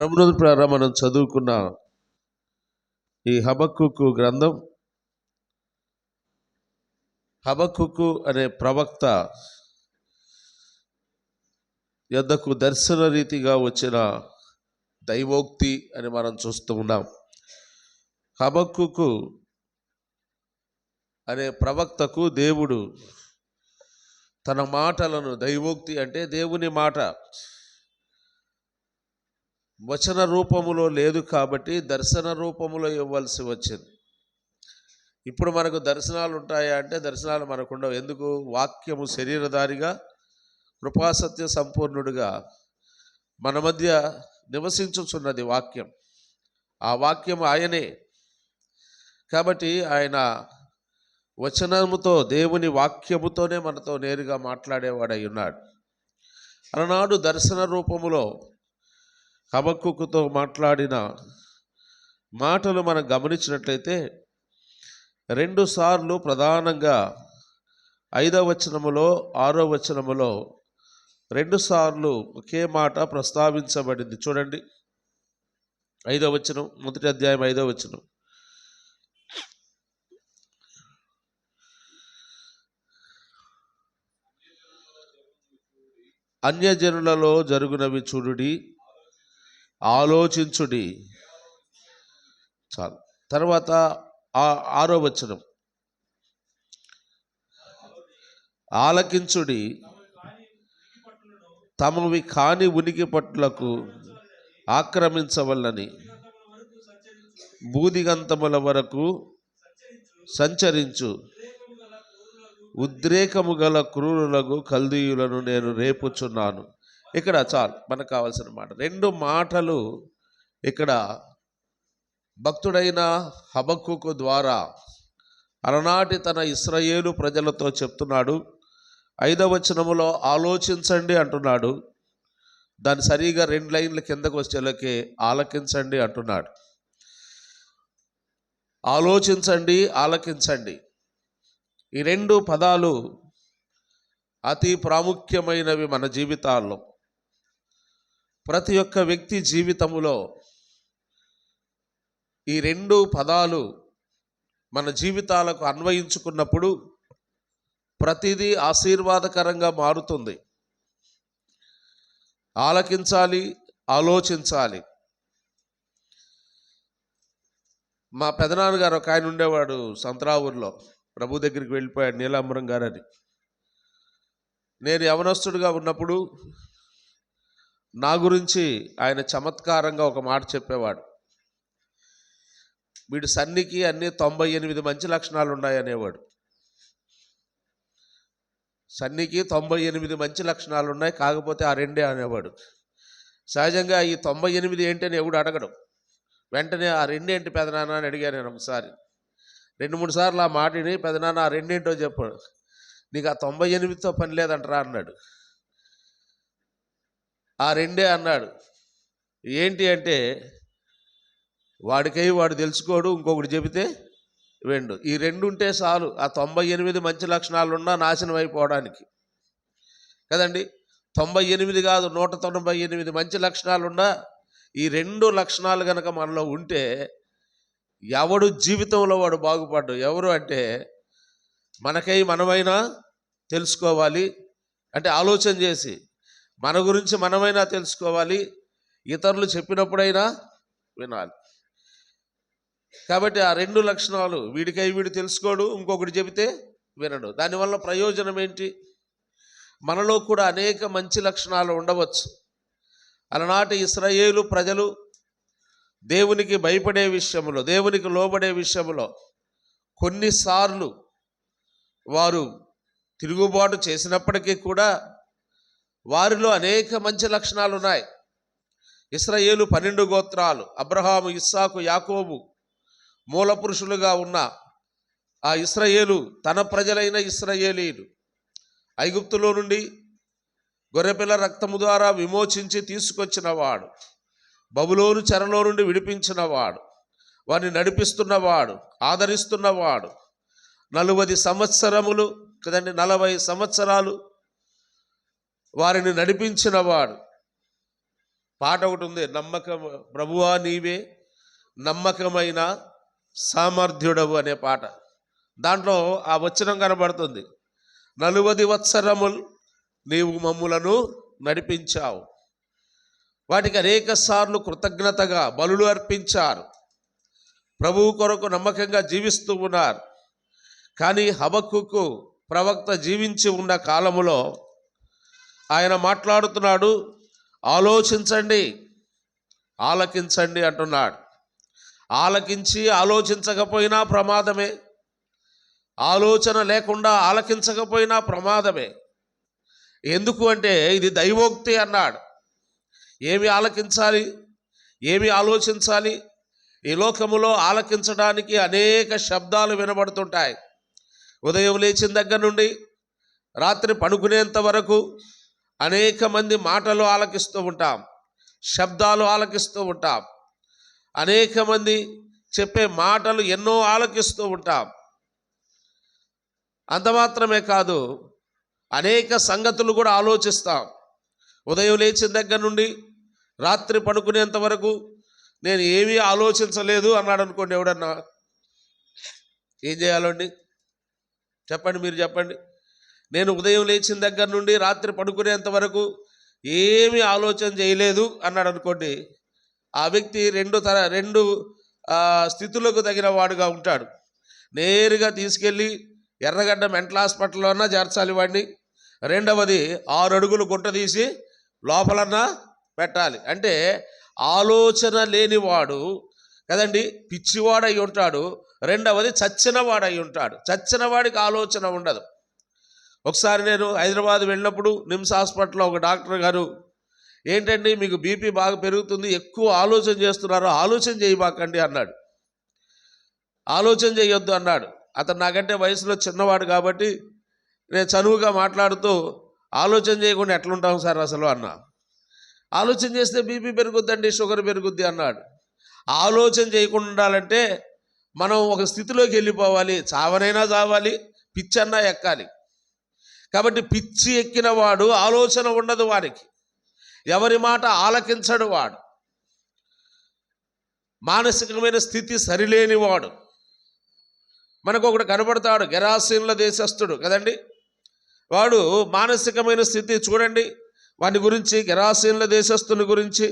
ప్రభునందు ప్రియులారా, మనం చదువుకున్న ఈ హబక్కూకు గ్రంథం, హబక్కూకు అనే ప్రవక్త యొద్దకు దర్శన రీతిగా వచ్చిన దైవోక్తి అని మనం చూస్తూ ఉన్నాం. హబక్కూకు అనే ప్రవక్తకు దేవుడు తన మాటలను, దైవోక్తి అంటే దేవుని మాట వచన రూపములో లేదు కాబట్టి దర్శన రూపములో ఇవ్వాల్సి వచ్చింది. ఇప్పుడు మనకు దర్శనాలు ఉంటాయా అంటే దర్శనాలు మనకు ఉండవు. ఎందుకు? వాక్యము శరీరధారిగా కృపాసత్య సంపూర్ణుడిగా మన మధ్య నివసించుచున్నది వాక్యం. ఆ వాక్యం ఆయనే కాబట్టి ఆయన వచనముతో, దేవుని వాక్యముతోనే మనతో నేరుగా మాట్లాడేవాడై ఉన్నాడు. అలనాడు దర్శన రూపములో హబక్కూకుతో మాట్లాడిన మాటలు మనం గమనించినట్లయితే 2 సార్లు ప్రధానంగా 5వ వచనములో 6వ వచనములో 2 సార్లు ఒకే మాట ప్రస్తావించబడింది. చూడండి, 5వ వచనం, మొదటి అధ్యాయం 5వ వచనం. అన్యజనులలో జరుగునవి చూడుడి, ఆలోచించుడి. చాలు. తర్వాత 6వ వచనం, ఆలకించుడి, తమవి కాని ఉనికి పట్లకు ఆక్రమించవలని బూదిగంతముల వరకు సంచరించు ఉద్రేకము గల క్రూరులకు కల్దీయులను నేను రేపుచున్నాను. ఇక్కడ చాలు మనకు కావాల్సిన మాట. 2 మాటలు ఇక్కడ భక్తుడైన హబక్కూకు ద్వారా అలనాటి తన ఇశ్రాయేలు ప్రజలతో చెప్తున్నాడు. 5వ వచనములో ఆలోచించండి అంటున్నాడు. దాని సరిగా 2 లైన్ల కిందకు వచ్చేలోకే ఆలకించండి అంటున్నాడు. ఆలోచించండి, ఆలకించండి, ఈ 2 పదాలు అతి ప్రాముఖ్యమైనవి మన జీవితాల్లో. ప్రతి ఒక్క వ్యక్తి జీవితములో ఈ 2 పదాలు మన జీవితాలకు అన్వయించుకున్నప్పుడు ప్రతిదీ ఆశీర్వాదకరంగా మారుతుంది. ఆలకించాలి, ఆలోచించాలి. మా పెదనాన్నగారు ఒక ఆయన ఉండేవాడు సంత్రావూరులో, ప్రభు దగ్గరికి వెళ్ళిపోయాడు, నీలాంబరం గారని. నేను యవనస్తుడిగా ఉన్నప్పుడు నా గురించి ఆయన చమత్కారంగా ఒక మాట చెప్పేవాడు. వీడు సన్నికి అన్ని 98 మంచి లక్షణాలు ఉన్నాయనేవాడు. సన్నికి 98 మంచి లక్షణాలు ఉన్నాయి, కాకపోతే ఆ 2 అనేవాడు. సహజంగా ఈ 98 ఏంటని ఎవడు అడగడం. వెంటనే ఆ 2 ఏంటి పెదనాన్న అని అడిగాను నేను ఒకసారి. 2-3 సార్లు ఆ మాటని, పెదనాన్న ఆ 2 ఏంటో చెప్పాడు. నీకు ఆ 98తో పని లేదంటరా అన్నాడు. ఆ 2 అన్నాడు. ఏంటి అంటే వాడికై వాడు తెలుసుకోడు, ఇంకొకటి చెబితే వెండు. ఈ 2 ఉంటే చాలు ఆ 98 మంచి లక్షణాలు ఉన్నా నాశనం అయిపోవడానికి కదండి. 98 కాదు, 198 మంచి లక్షణాలున్నా ఈ 2 లక్షణాలు కనుక మనలో ఉంటే ఎవడు జీవితంలో వాడు బాగుపడ్డు. ఎవరు అంటే మనకై మనమైనా తెలుసుకోవాలి, అంటే ఆలోచన చేసి మన గురించి మనమైనా తెలుసుకోవాలి, ఇతరులు చెప్పినప్పుడైనా వినాలి. కాబట్టి ఆ 2 లక్షణాలు, వీడికై వీడు తెలుసుకోడు, ఇంకొకటి చెబితే వినడు. దానివల్ల ప్రయోజనం ఏంటి? మనలో కూడా అనేక మంచి లక్షణాలు ఉండవచ్చు. అలనాటి ఇశ్రాయేలు ప్రజలు దేవునికి భయపడే విషయంలో, దేవునికి లోబడే విషయంలో కొన్నిసార్లు వారు తిరుగుబాటు చేసినప్పటికీ కూడా వారిలో అనేక మంచి లక్షణాలు ఉన్నాయి. ఇశ్రాయేలు 12 గోత్రాలు, అబ్రహాము, ఇస్సాకు, యాకోబు మూల పురుషులుగా ఉన్న ఆ ఇశ్రాయేలు, తన ప్రజలైన ఇశ్రాయేలీలు ఐగుప్తులో నుండి గొర్రెపిల్ల రక్తము ద్వారా విమోచించి తీసుకొచ్చినవాడు, బబులోను చెరలో నుండి విడిపించినవాడు, వారిని నడిపిస్తున్నవాడు, ఆదరిస్తున్నవాడు. 40 సంవత్సరములు కదండి, 40 సంవత్సరాలు వారిని నడిపించినవాడు. పాట ఒకటి ఉంది, ప్రభువా నీవే నమ్మకమైన సామర్థ్యుడవు అనే పాట. దాంట్లో ఆ వచనం కనబడుతుంది, 40 సంవత్సరములు నీవు మమ్ములను నడిపించావు. వాటికి అనేక సార్లు కృతజ్ఞతగా బలులు అర్పించారు, ప్రభువు కొరకు నమ్మకంగా జీవిస్తూ ఉన్నారు. కానీ హబక్కూకు ప్రవక్త జీవించి ఉన్న కాలములో ఆయన మాట్లాడుతున్నాడు, ఆలోచించండి, ఆలకించండి అంటున్నాడు. ఆలకించి ఆలోచించకపోయినా ప్రమాదమే, ఆలోచన లేకుండా ఆలకించకపోయినా ప్రమాదమే. ఎందుకు అంటే ఇది దైవోక్తి అన్నాడు. ఏమి ఆలకించాలి, ఏమి ఆలోచించాలి? ఈ లోకములో ఆలకించడానికి అనేక శబ్దాలు వినబడుతుంటాయి. ఉదయం లేచిన దగ్గర నుండి రాత్రి పడుకునేంత వరకు అనేక మంది మాటలు ఆలకిస్తూ ఉంటాం, శబ్దాలు ఆలకిస్తూ ఉంటాం, అనేక మంది చెప్పే మాటలు ఎన్నో ఆలకిస్తూ ఉంటాం. అంత మాత్రమే కాదు, అనేక సంగతులు కూడా ఆలోచిస్తాం. ఉదయం లేచిన దగ్గర నుండి రాత్రి పడుకునేంత వరకు నేను ఏమీ ఆలోచించలేదు అన్నాడు అనుకోండి ఎవడన్నా, ఏం చేయాలండి చెప్పండి, మీరు చెప్పండి. నేను ఉదయం లేచిన దగ్గర నుండి రాత్రి పడుకునేంత వరకు ఏమీ ఆలోచన చేయలేదు అన్నాడు అనుకోండి, ఆ వ్యక్తి రెండు స్థితులకు తగిన వాడుగా ఉంటాడు. నేరుగా తీసుకెళ్ళి ఎర్రగడ్డ మెంటల్ హాస్పిటల్లో అన్నా చేర్చాలి వాడిని. రెండవది 6 అడుగులు గుంట తీసి లోపలన్నా పెట్టాలి. అంటే ఆలోచన లేనివాడు కదండి, పిచ్చివాడై ఉంటాడు. రెండవది చచ్చినవాడై ఉంటాడు. చచ్చినవాడికి ఆలోచన ఉండదు. ఒకసారి నేను హైదరాబాద్ వెళ్ళినప్పుడు నిమ్స్ హాస్పిటల్లో ఒక డాక్టర్ గారు, ఏంటండి మీకు బీపీ బాగా పెరుగుతుంది, ఎక్కువ ఆలోచన చేస్తున్నారు, ఆలోచన చేయబాకండి అన్నాడు. ఆలోచన చేయొద్దు అన్నాడు. అతను నాకంటే వయసులో చిన్నవాడు కాబట్టి నేను చనువుగా మాట్లాడుతూ, ఆలోచన చేయకుండా ఎట్లుంటాం సార్ అసలు అన్నా. ఆలోచన చేస్తే బీపీ పెరుగుద్దండి, షుగర్ పెరుగుద్ది అన్నాడు. ఆలోచన చేయకుండా ఉండాలంటే మనం ఒక స్థితిలోకి వెళ్ళిపోవాలి, చావనైనా చావాలి, పిచ్చన్నా ఎక్కాలి. కాబట్టి పిచ్చి ఎక్కిన వాడు ఆలోచన ఉండదు వారికి, ఎవరి మాట ఆలకించడు వాడు, మానసికమైన స్థితి సరిలేనివాడు. మనకు ఒకడు కనబడతాడు, గెరాసీనుల దేశస్థుడు కదండి, వాడు మానసికమైన స్థితి చూడండి. వాని గురించి, గెరాసీనుల దేశస్థుని గురించి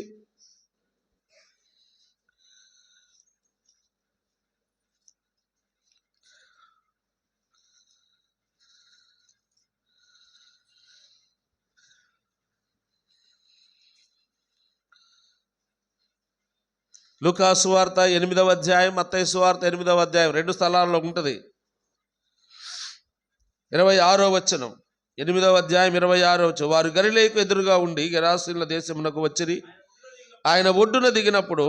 లూకా సువార్త 8వ అధ్యాయం, మత్తయి సువార్త 8వ అధ్యాయం, 2 స్థలాల్లో ఉంటుంది. 26వ వచనం, 8వ అధ్యాయం 26వ వచనం, వారు గలిలయకు ఎదురుగా ఉండి గెరాసీనుల దేశమునకు వచ్చిరి. ఆయన ఒడ్డున దిగినప్పుడు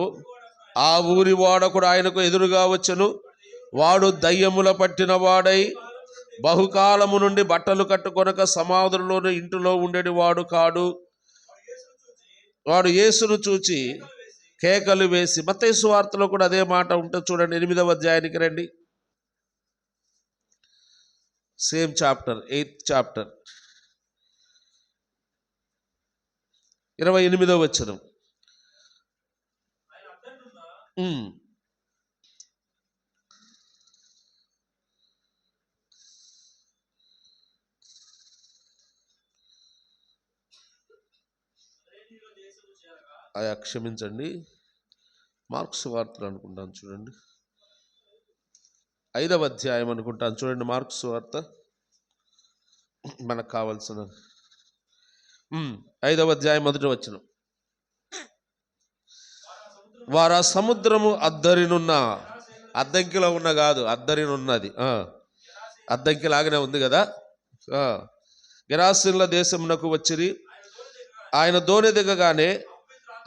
ఆ ఊరి వాడొకడు ఆయనకు ఎదురుగా వచ్చెను. వాడు దయ్యముల పట్టిన వాడై బహుకాలము నుండి బట్టలు కట్టుకొనక సమాధుల్లోని ఇంటిలో ఉండేది వాడు కాడు. వాడు యేసును చూచి కేకలు వేసి, మత్తయి సువార్తలో కూడా అదే మాట ఉంటుంది చూడండి, 8వ అధ్యాయానికి రండి, సేమ్ చాప్టర్, 8th చాప్టర్, 28వ వచనం. క్షమించండి, మార్క్స్ వార్తలు అనుకుంటాను చూడండి, 5వ అధ్యాయం అనుకుంటాను చూడండి, మార్క్స్ వార్త మనకు కావాల్సిన 5వ అధ్యాయం 1వ వచనం. వారా సముద్రము అద్దరినున్న, అద్దంకిలో ఉన్న కాదు, అద్దరినున్నది, అద్దంకిలాగానే ఉంది కదా. గెరాసీనుల దేశమునకు వచ్చిరి. ఆయన దోణి దిగగానే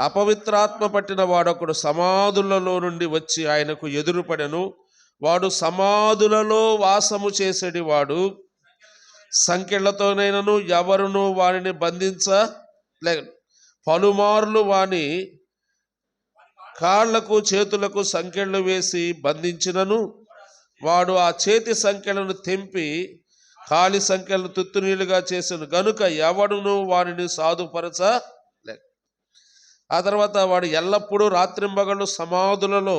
అపవిత్రాత్మ పట్టిన వాడొకడు సమాధులలో నుండి వచ్చి ఆయనకు ఎదురుపడెను. వాడు సమాధులలో వాసము చేసేటి వాడు, సంకెళ్లతోనైనను ఎవరును వానిని బంధించలే. పలుమార్లు వాని కాళ్లకు చేతులకు సంకెళ్ళు వేసి బంధించినను వాడు ఆ చేతి సంకెళ్లను తెంపి కాలి సంకెళ్లను తుత్తునీలుగా చేసిన గనుక ఎవడును వానిని సాధుపరచలే. ఆ తర్వాత వాడు ఎల్లప్పుడూ రాత్రింబగళ్ళు సమాధులలో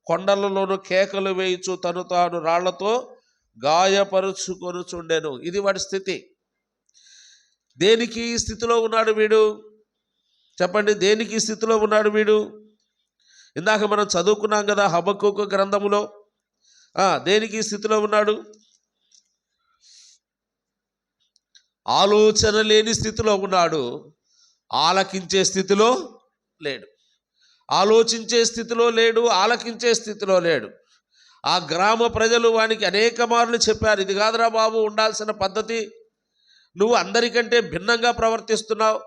కొండలలోను కేకలు వేయిచు తను తాను రాళ్లతో గాయపరుచుకొనుచుండెను. ఇది వాడి స్థితి. దేనికి ఈ స్థితిలో ఉన్నాడు వీడు? చెప్పండి, దేనికి ఈ స్థితిలో ఉన్నాడు వీడు? ఇందాక మనం చదువుకున్నాం కదా హబక్కూకు గ్రంథములో. దేనికి ఈ స్థితిలో ఉన్నాడు? ఆలోచన లేని స్థితిలో ఉన్నాడు, ఆలకించే స్థితిలో లేడు. ఆలోచించే స్థితిలో లేడు, ఆలకించే స్థితిలో లేడు. ఆ గ్రామ ప్రజలు వానికి అనేక మార్లు చెప్పారు, ఇది కాదురా బాబు ఉండాల్సిన పద్ధతి, నువ్వు అందరికంటే భిన్నంగా ప్రవర్తిస్తున్నావు,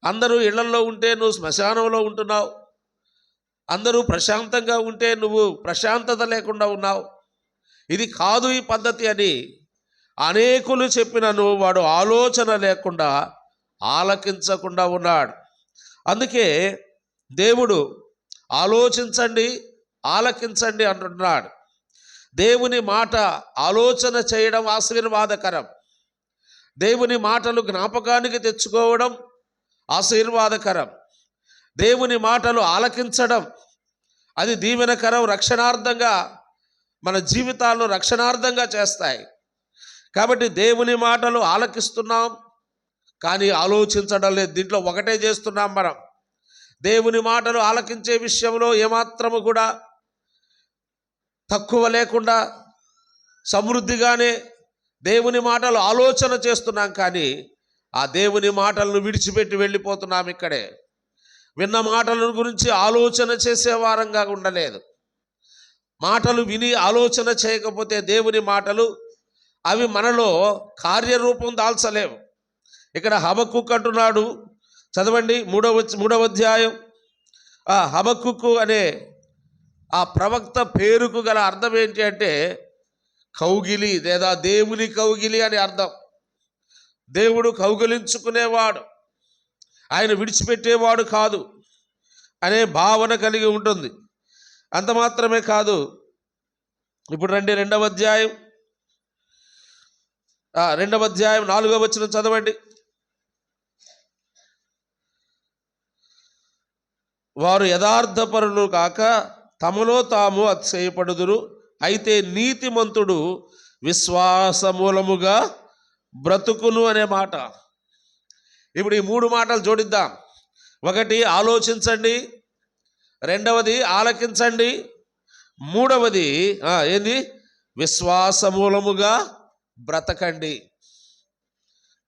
అందరూ ఇళ్లల్లో ఉంటే నువ్వు శ్మశానంలో ఉంటున్నావు, అందరూ ప్రశాంతంగా ఉంటే నువ్వు ప్రశాంతత లేకుండా ఉన్నావు, ఇది కాదు ఈ పద్ధతి అని అనేకులు చెప్పినను వాడు ఆలోచన లేకుండా ఆలకించకుండా ఉన్నాడు. అందుకే దేవుడు ఆలోచించండి, ఆలకించండి అంటున్నాడు. దేవుని మాట ఆలోచన చేయడం ఆశీర్వాదకరం. దేవుని మాటలు జ్ఞాపకానికి తెచ్చుకోవడం ఆశీర్వాదకరం. దేవుని మాటలు ఆలకించడం అది దీవెనకరం, రక్షణార్థంగా మన జీవితాలను రక్షణార్థంగా చేస్తాయి. కాబట్టి దేవుని మాటలు ఆలకిస్తున్నాం కానీ ఆలోచించడం లేదు. దీంట్లో ఒకటే చేస్తున్నాం మనం, దేవుని మాటలు ఆలకించే విషయంలో ఏమాత్రము కూడా తక్కువ లేకుండా సమృద్ధిగానే దేవుని మాటలు ఆలోచన చేస్తున్నాం, కానీ ఆ దేవుని మాటలను విడిచిపెట్టి వెళ్ళిపోతున్నాం. ఇక్కడే విన్న మాటల గురించి ఆలోచన చేసే వారంగా ఉండలేదు. మాటలు విని ఆలోచన చేయకపోతే దేవుని మాటలు అవి మనలో కార్యరూపం దాల్చలేవు. ఇక్కడ హబక్కూకు అంటున్నాడు, చదవండి మూడవ అధ్యాయం. హబక్కూకు అనే ఆ ప్రవక్త పేరుకు గల అర్థం ఏంటి అంటే కౌగిలి లేదా దేవుని కౌగిలి అని అర్థం. దేవుడు కౌగిలించుకునేవాడు, ఆయన విడిచిపెట్టేవాడు కాదు అనే భావన కలిగి ఉంటుంది. అంత మాత్రమే కాదు, ఇప్పుడు రండి రెండవ అధ్యాయం 4వ వచనం చదవండి. వారు యథార్థపరులు కాక తమలో తాము అతిశయపడుదురు, అయితే నీతిమంతుడు విశ్వాసమూలముగా బ్రతుకును అనే మాట. ఇప్పుడు ఈ 3 మాటలు జోడిద్దాం. ఒకటి ఆలోచించండి, రెండవది ఆలకించండి, మూడవది ఏంది? విశ్వాసమూలముగా బ్రతకండి.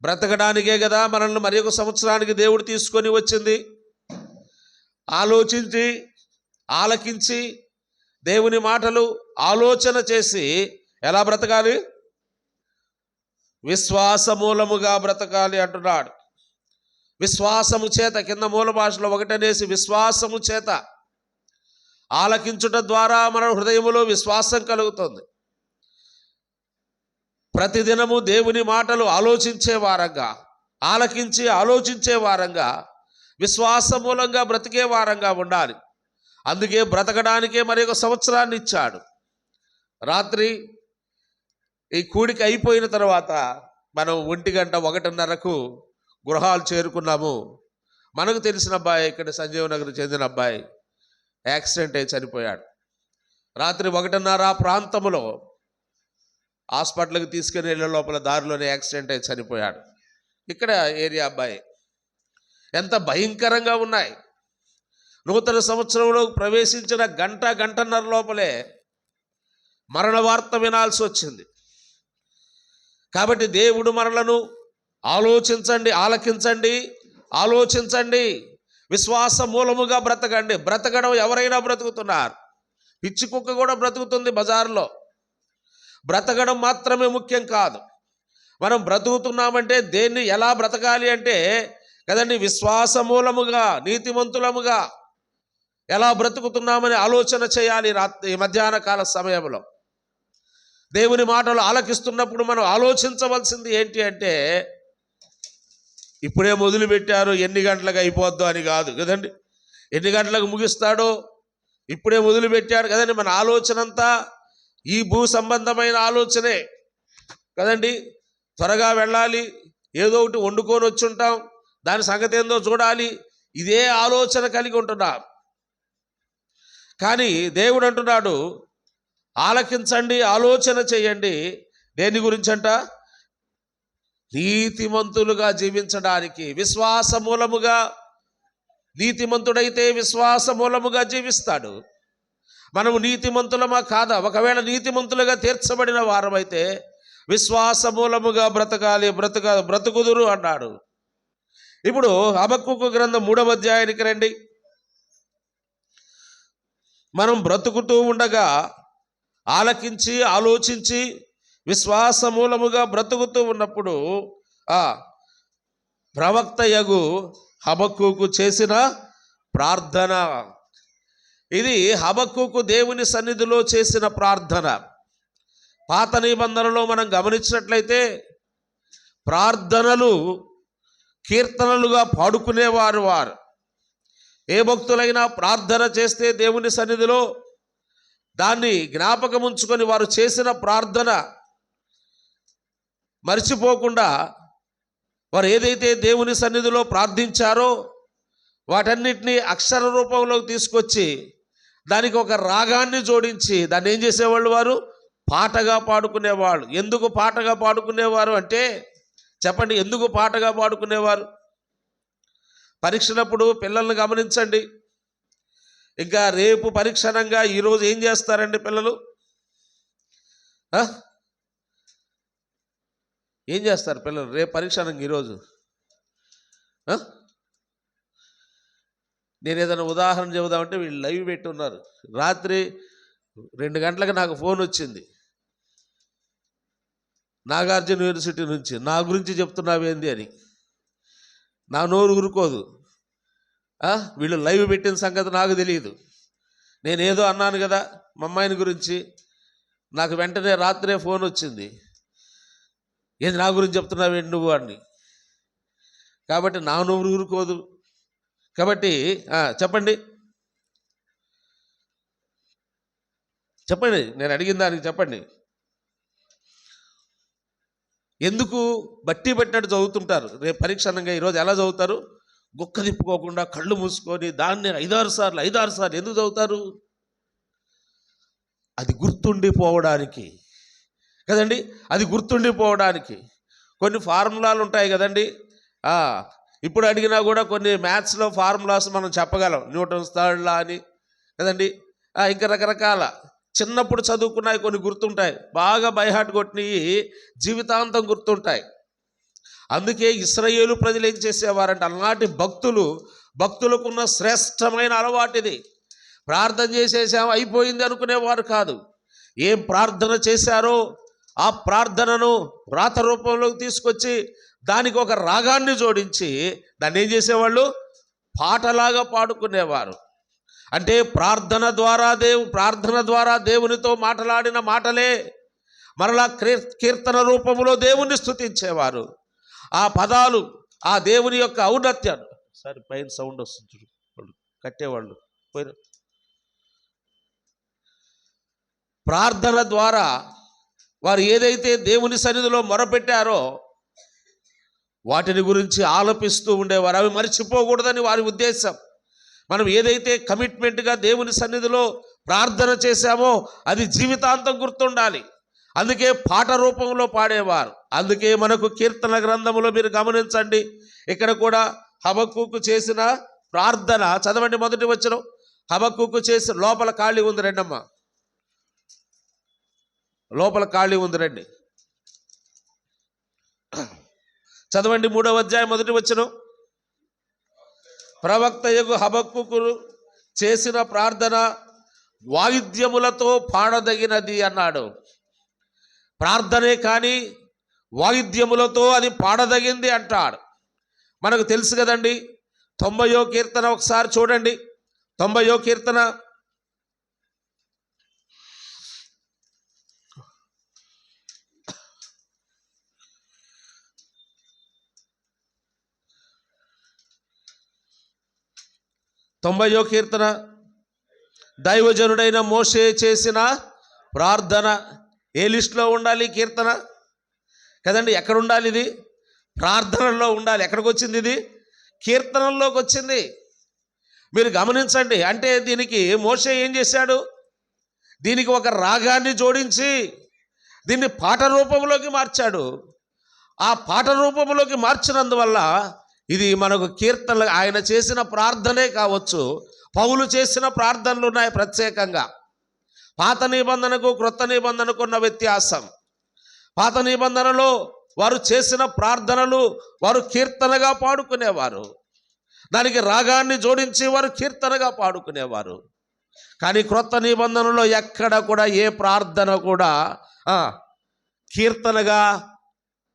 బ్రతకడానికే కదా మనల్ని మరి ఒక సంవత్సరానికి దేవుడు తీసుకొని వచ్చింది. ఆలోచించి ఆలకించి దేవుని మాటలు ఆలోచన చేసి ఎలా బ్రతకాలి? విశ్వాసమూలముగా బ్రతకాలి అంటున్నాడు. విశ్వాసము చేత, కింద మూల భాషలో ఒకటనేసి విశ్వాసము చేత ఆలకించుట ద్వారా మన హృదయములో విశ్వాసం కలుగుతుంది. ప్రతిదినము దేవుని మాటలు ఆలోచించే వారంగా, ఆలకించి ఆలోచించే వారంగా, విశ్వాసమూలంగా బ్రతికే వారంగా ఉండాలి. అందుకే బ్రతకడానికే మరి ఒక సంవత్సరాన్ని ఇచ్చాడు. రాత్రి ఈ కూడిక అయిపోయిన తర్వాత మనం 1:00-1:30కు గృహాలు చేరుకున్నాము. మనకు తెలిసిన అబ్బాయి, ఇక్కడ సంజీవ్ నగర్ చెందిన అబ్బాయి యాక్సిడెంట్ అయి చనిపోయాడు. రాత్రి 1:30 ప్రాంతంలో హాస్పిటల్కి తీసుకుని వెళ్ళే లోపల దారిలోనే యాక్సిడెంట్ అయి చనిపోయాడు. ఇక్కడ ఏరియా అబ్బాయి. ఎంత భయంకరంగా ఉన్నాయి. నూతన సంవత్సరంలో ప్రవేశించిన గంటన్నర లోపలే మరణ వార్త వినాల్సి వచ్చింది. కాబట్టి దేవుడు మనలను ఆలోచించండి, ఆలకించండి, ఆలోచించండి, విశ్వాస మూలముగా బ్రతకండి. బ్రతకడం ఎవరైనా బ్రతుకుతున్నారు. పిచ్చి కుక్క కూడా బ్రతుకుతుంది బజార్లో. బ్రతకడం మాత్రమే ముఖ్యం కాదు. మనం బ్రతుకుతున్నామంటే దేన్ని ఎలా బ్రతకాలి అంటే కదండి, విశ్వాస మూలముగా నీతిమంతులముగా ఎలా బ్రతుకుతున్నామని ఆలోచన చేయాలి. ఈ మధ్యాహ్న కాల సమయంలో దేవుని మాటలు ఆలకిస్తున్నప్పుడు మనం ఆలోచించవలసింది ఏంటి అంటే, ఇప్పుడే మొదలుపెట్టారు ఎన్ని గంటలకు అయిపోద్దో అని కాదు కదండి, ఎన్ని గంటలకు ముగిస్తాడో ఇప్పుడే మొదలుపెట్టాడు కదండి. మన ఆలోచన అంతా ఈ భూ సంబంధమైన ఆలోచనే కదండి. త్వరగా వెళ్ళాలి, ఏదో ఒకటి వండుకొని వచ్చి ఉంటాం, దాని సంగతి ఏందో చూడాలి, ఇదే ఆలోచన కలిగి ఉంటున్నాం. కానీ దేవుడు అంటున్నాడు, ఆలకించండి, ఆలోచన చేయండి. దేని గురించంట? నీతిమంతులుగా జీవించడానికి. విశ్వాస మూలముగా, నీతిమంతుడైతే విశ్వాస మూలముగా జీవిస్తాడు. మనము నీతిమంతులమా కాదా? ఒకవేళ నీతిమంతులుగా తీర్చబడిన వారమైతే విశ్వాస మూలముగా బ్రతుకుదురు అన్నాడు. ఇప్పుడు హబక్కూకు గ్రంథం 3వ అధ్యాయానికి రండి. మనం బ్రతుకుతూ ఉండగా ఆలకించి ఆలోచించి విశ్వాస మూలముగా బ్రతుకుతూ ఉన్నప్పుడు ప్రవక్త యగు హబక్కూకు చేసిన ప్రార్థన ఇది. హబక్కూకు దేవుని సన్నిధిలో చేసిన ప్రార్థన. పాత నిబంధనలో మనం గమనించినట్లయితే ప్రార్థనలు కీర్తనలుగా పాడుకునేవారు. ఏ భక్తులైనా ప్రార్థన చేస్తే దేవుని సన్నిధిలో దాన్ని జ్ఞాపకం ఉంచుకొని వారు చేసిన ప్రార్థన మర్చిపోకుండా వారు ఏదైతే దేవుని సన్నిధిలో ప్రార్థించారో వాటన్నిటినీ అక్షర రూపంలోకి తీసుకొచ్చి దానికి ఒక రాగాన్ని జోడించి దాన్ని ఏం చేసేవాళ్ళు? వారు పాటగా పాడుకునేవాళ్ళు. ఎందుకు పాటగా పాడుకునేవారు అంటే, చెప్పండి, ఎందుకు పాటగా పాడుకునేవారు? పరీక్షలప్పుడు పిల్లల్ని గమనించండి. ఇంకా రేపు పరీక్షణంగా ఈరోజు ఏం చేస్తారండి పిల్లలు? ఏం చేస్తారు పిల్లలు రేపు పరీక్షణంగా? ఈరోజు నేను ఏదైనా ఉదాహరణ చెబుదామంటే వీళ్ళు లైవ్ పెట్టి ఉన్నారు. రాత్రి 2 గంటలకు నాకు ఫోన్ వచ్చింది నాగార్జున యూనివర్సిటీ నుంచి. నా గురించి చెప్తున్నావేంది అని. నా నోరు ఊరుకోదు. వీళ్ళు లైవ్ పెట్టిన సంగతి నాకు తెలియదు. నేనేదో అన్నాను కదా మా అమ్మాయిని గురించి. నాకు వెంటనే రాత్రే ఫోన్ వచ్చింది, ఏది నా గురించి చెప్తున్నావేంటి నువ్వు అని. కాబట్టి నా నోరు ఊరుకోదు. కాబట్టి చెప్పండి, నేను అడిగిన దానికి చెప్పండి. ఎందుకు బట్టి పట్టినట్టు చదువుతుంటారు? రేపు పరీక్షణంగా ఈరోజు ఎలా చదువుతారు? గుక్క తిప్పుకోకుండా కళ్ళు మూసుకొని దాన్ని 5-6 సార్లు ఎందుకు చదువుతారు? అది గుర్తుండిపోవడానికి కదండి. అది గుర్తుండిపోవడానికి. కొన్ని ఫార్ములాలు ఉంటాయి కదండి. ఇప్పుడు అడిగినా కూడా కొన్ని మ్యాథ్స్లో ఫార్ములాస్ మనం చెప్పగలం. న్యూటన్స్ థర్డ్ లా అని కదండి. ఇంకా రకరకాల చిన్నప్పుడు చదువుకున్నాయి కొన్ని గుర్తుంటాయి. బాగా బైహార్ట్ కొట్టినవి జీవితాంతం గుర్తుంటాయి. అందుకే ఇశ్రాయేలు ప్రజలు ఏం చేసేవారంటే, అలాంటి భక్తులకున్న శ్రేష్టమైన అలవాటిది. ప్రార్థన చేసేసాం అయిపోయింది అనుకునేవారు కాదు. ఏం ప్రార్థన చేశారో ఆ ప్రార్థనను వ్రాత రూపంలోకి తీసుకొచ్చి దానికి ఒక రాగాన్ని జోడించి దాన్ని ఏం చేసేవాళ్ళు? పాటలాగా పాడుకునేవారు. అంటే ప్రార్థన ద్వారా దేవునితో మాట్లాడిన మాటలే మరలా కీర్తన రూపంలో దేవుణ్ణి స్తుతించేవారు. ఆ పదాలు ఆ దేవుని యొక్క ఔన్నత్యాన్ని. సరే పైన సౌండ్ వస్తుంది, కట్టేవాళ్ళు పోయిన. ప్రార్థన ద్వారా వారు ఏదైతే దేవుని సన్నిధిలో మొరపెట్టారో వాటిని గురించి ఆలపిస్తూ ఉండేవారు. అవి మర్చిపోకూడదని వారి ఉద్దేశం. మనం ఏదైతే కమిట్మెంట్గా దేవుని సన్నిధిలో ప్రార్థన చేశామో అది జీవితాంతం గుర్తుండాలి. అందుకే పాట రూపంలో పాడేవారు. అందుకే మనకు కీర్తన గ్రంథములో మీరు గమనించండి, ఇక్కడ కూడా హబక్కూకు చేసిన ప్రార్థన చదవండి. మొదటి వచనం హబక్కూకు చేసిన. లోపల ఖాళీ ఉంది రెండమ్మ, లోపల ఖాళీ ఉంది రండి, చదవండి. 3వ అధ్యాయం మొదటి వచనం. ప్రవక్త యగు హబక్కూకు చేసిన ప్రార్థన వాయిద్యములతో పాడదగినది అన్నాడు. ప్రార్థనే కానీ వాయిద్యములతో అది పాడదగింది అంటాడు. మనకు తెలుసు కదండి. 90వ కీర్తన ఒకసారి చూడండి. 90వ కీర్తన 90వ కీర్తన దైవజనుడైన మోషే చేసిన ప్రార్థన. ఏ లిస్టులో ఉండాలి కీర్తన కదండి? ఎక్కడ ఉండాలి? ఇది ప్రార్థనలో ఉండాలి. ఎక్కడికి వచ్చింది? ఇది కీర్తనల్లోకి వచ్చింది. మీరు గమనించండి. అంటే దీనికి మోషే ఏం చేశాడు? దీనికి ఒక రాగాన్ని జోడించి దీన్ని పాట రూపంలోకి మార్చాడు. ఆ పాట రూపంలోకి మార్చినందువల్ల ఇది మనకు కీర్తనలు, ఆయన చేసిన ప్రార్థనే కావచ్చు, పౌలు చేసిన ప్రార్థనలు ఉన్నాయి ప్రత్యేకంగా. పాత నిబంధనకు క్రొత్త నిబంధనకు ఉన్న వ్యత్యాసం, పాత నిబంధనలో వారు చేసిన ప్రార్థనలు వారు కీర్తనగా పాడుకునేవారు, దానికి రాగాన్ని జోడించి వారు కీర్తనగా పాడుకునేవారు. కానీ క్రొత్త నిబంధనలో ఎక్కడ కూడా ఏ ప్రార్థన కూడా కీర్తనగా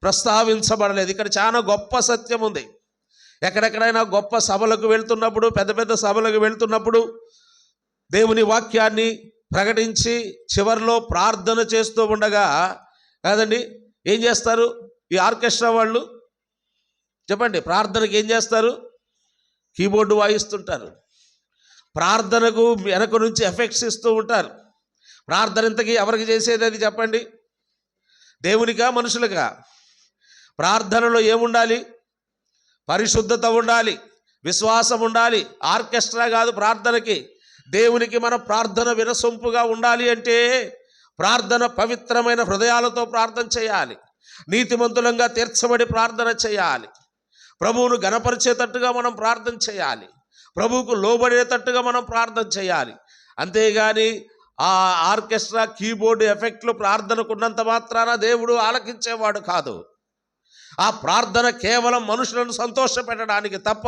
ప్రస్తావించబడలేదు. ఇక్కడ చాలా గొప్ప సత్యం ఉంది. ఎక్కడెక్కడైనా గొప్ప సభలకు వెళ్తున్నప్పుడు, పెద్ద పెద్ద సభలకు వెళ్తున్నప్పుడు దేవుని వాక్యాన్ని ప్రకటించి చివరిలో ప్రార్థన చేస్తూ ఉండగా కాదండి ఏం చేస్తారు ఈ ఆర్కెస్ట్రా వాళ్ళు? చెప్పండి, ప్రార్థనకి ఏం చేస్తారు? కీబోర్డు వాయిస్తుంటారు, ప్రార్థనకు వెనక నుంచి ఎఫెక్ట్స్ ఇస్తూ ఉంటారు. ప్రార్థన ఇంతకీ ఎవరికి చేసేది అది చెప్పండి? దేవునికా మనుషులుగా? ప్రార్థనలో ఏముండాలి? పరిశుద్ధత ఉండాలి, విశ్వాసం ఉండాలి. ఆర్కెస్ట్రా కాదు ప్రార్థనకి. దేవునికి మన ప్రార్థన వినసొంపుగా ఉండాలి అంటే ప్రార్థన పవిత్రమైన హృదయాలతో ప్రార్థన చేయాలి, నీతిమంతులంగా తీర్చబడి ప్రార్థన చేయాలి, ప్రభువును గణపరిచేటట్టుగా మనం ప్రార్థన చేయాలి, ప్రభువుకు లోబడేటట్టుగా మనం ప్రార్థన చేయాలి. అంతేగాని ఆ ఆర్కెస్ట్రా కీబోర్డు ఎఫెక్ట్లు ప్రార్థనకున్నంత మాత్రాన దేవుడు ఆలకించేవాడు కాదు. ఆ ప్రార్థన కేవలం మనుషులను సంతోషపెట్టడానికి తప్ప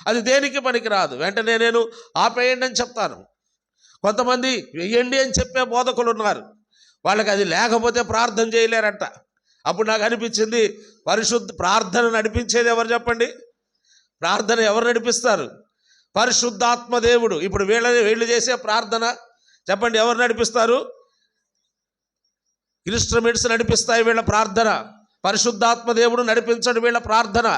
అది దేనికి పనికిరాదు. వెంటనే నేను ఆపేయండి అని చెప్తాను. కొంతమంది వెయ్యండి అని చెప్పే బోధకులు ఉన్నారు, వాళ్ళకి అది లేకపోతే ప్రార్థన చేయలేరంట. అప్పుడు నాకు అనిపించింది, ప్రార్థన నడిపించేది ఎవరు చెప్పండి? ప్రార్థన ఎవరు నడిపిస్తారు? పరిశుద్ధాత్మ దేవుడు. ఇప్పుడు వీళ్ళు చేసే ప్రార్థన చెప్పండి ఎవరు నడిపిస్తారు? ఇన్స్ట్రుమెంట్స్ నడిపిస్తాయి వీళ్ళ ప్రార్థన. పరిశుద్ధాత్మ దేవుడు నడిపించడు వీళ్ళ ప్రార్థన.